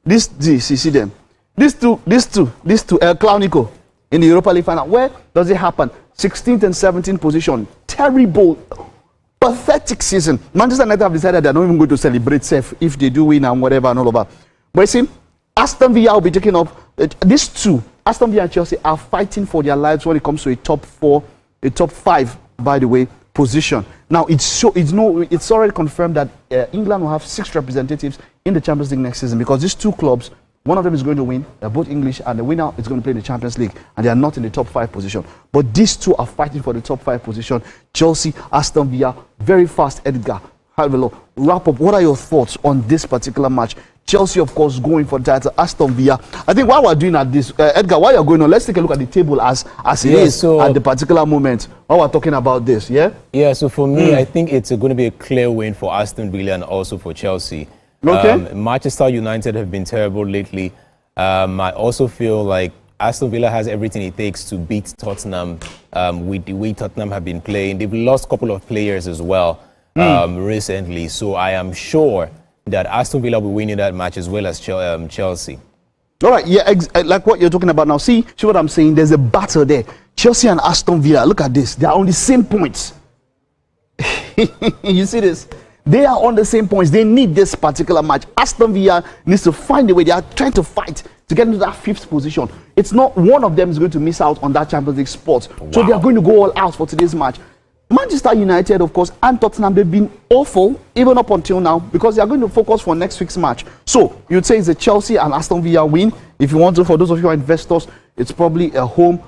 You see them. These two, El Clownico in the Europa League final. Where does it happen? 16th and 17th position. Terrible. Pathetic season. Manchester United have decided they're not even going to celebrate safe if they do win and whatever and all of that. But you see, Aston Villa will be taking up these two. Aston Villa and Chelsea are fighting for their lives when it comes to a top 5, by the way, position. Now it's already confirmed that England will have 6 representatives in the Champions League next season because these two clubs, one of them is going to win. They're both English, and the winner is going to play in the Champions League, and they are not in the top 5 position. But these two are fighting for the top 5 position. Chelsea, Aston Villa, very fast. Edgar, have a look. Wrap up. What are your thoughts on this particular match? Chelsea, of course, going for the title. Aston Villa. I think while we're doing at this, Edgar, while you're going on, let's take a look at the table as it is at the particular moment while we're talking about this. Yeah. So for me, I think it's going to be a clear win for Aston Villa and also for Chelsea. Manchester United have been terrible lately. I also feel like Aston Villa has everything it takes to beat Tottenham with the way Tottenham have been playing. They've lost a couple of players as well recently. So I am sure that Aston Villa will win in that match as well as Chelsea. All right, like what you're talking about now. See what I'm saying? There's a battle there. Chelsea and Aston Villa, look at this. They are on the same points. You see this? They are on the same points. They need this particular match. Aston Villa needs to find a way. They are trying to fight to get into that 5th position. It's not one of them is going to miss out on that Champions League spot. Wow. So they are going to go all out for today's match. Manchester United, of course, and Tottenham, they've been awful even up until now because they are going to focus for next week's match. So you'd say it's a Chelsea and Aston Villa win. If you want to, for those of you who are investors, it's probably a home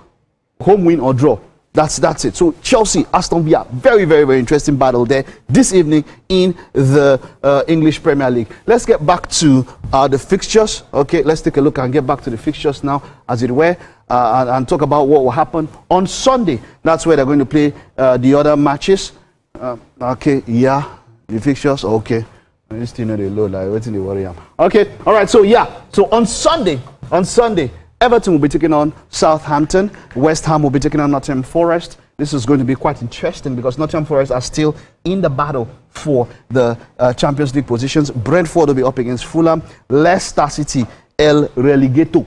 win or draw. That's it. So Chelsea, Aston Villa, very, very, very interesting battle there this evening in the English Premier League. Let's get back to the fixtures. Okay, let's take a look and get back to the fixtures now, as it were, and talk about what will happen on Sunday. That's where they're going to play the other matches. The fixtures. Okay, I still know the load. Like, what's in the worry? Okay, all right. So on Sunday. Everton will be taking on Southampton. West Ham will be taking on Nottingham Forest. This is going to be quite interesting because Nottingham Forest are still in the battle for the Champions League positions. Brentford will be up against Fulham. Leicester City, El Relegato.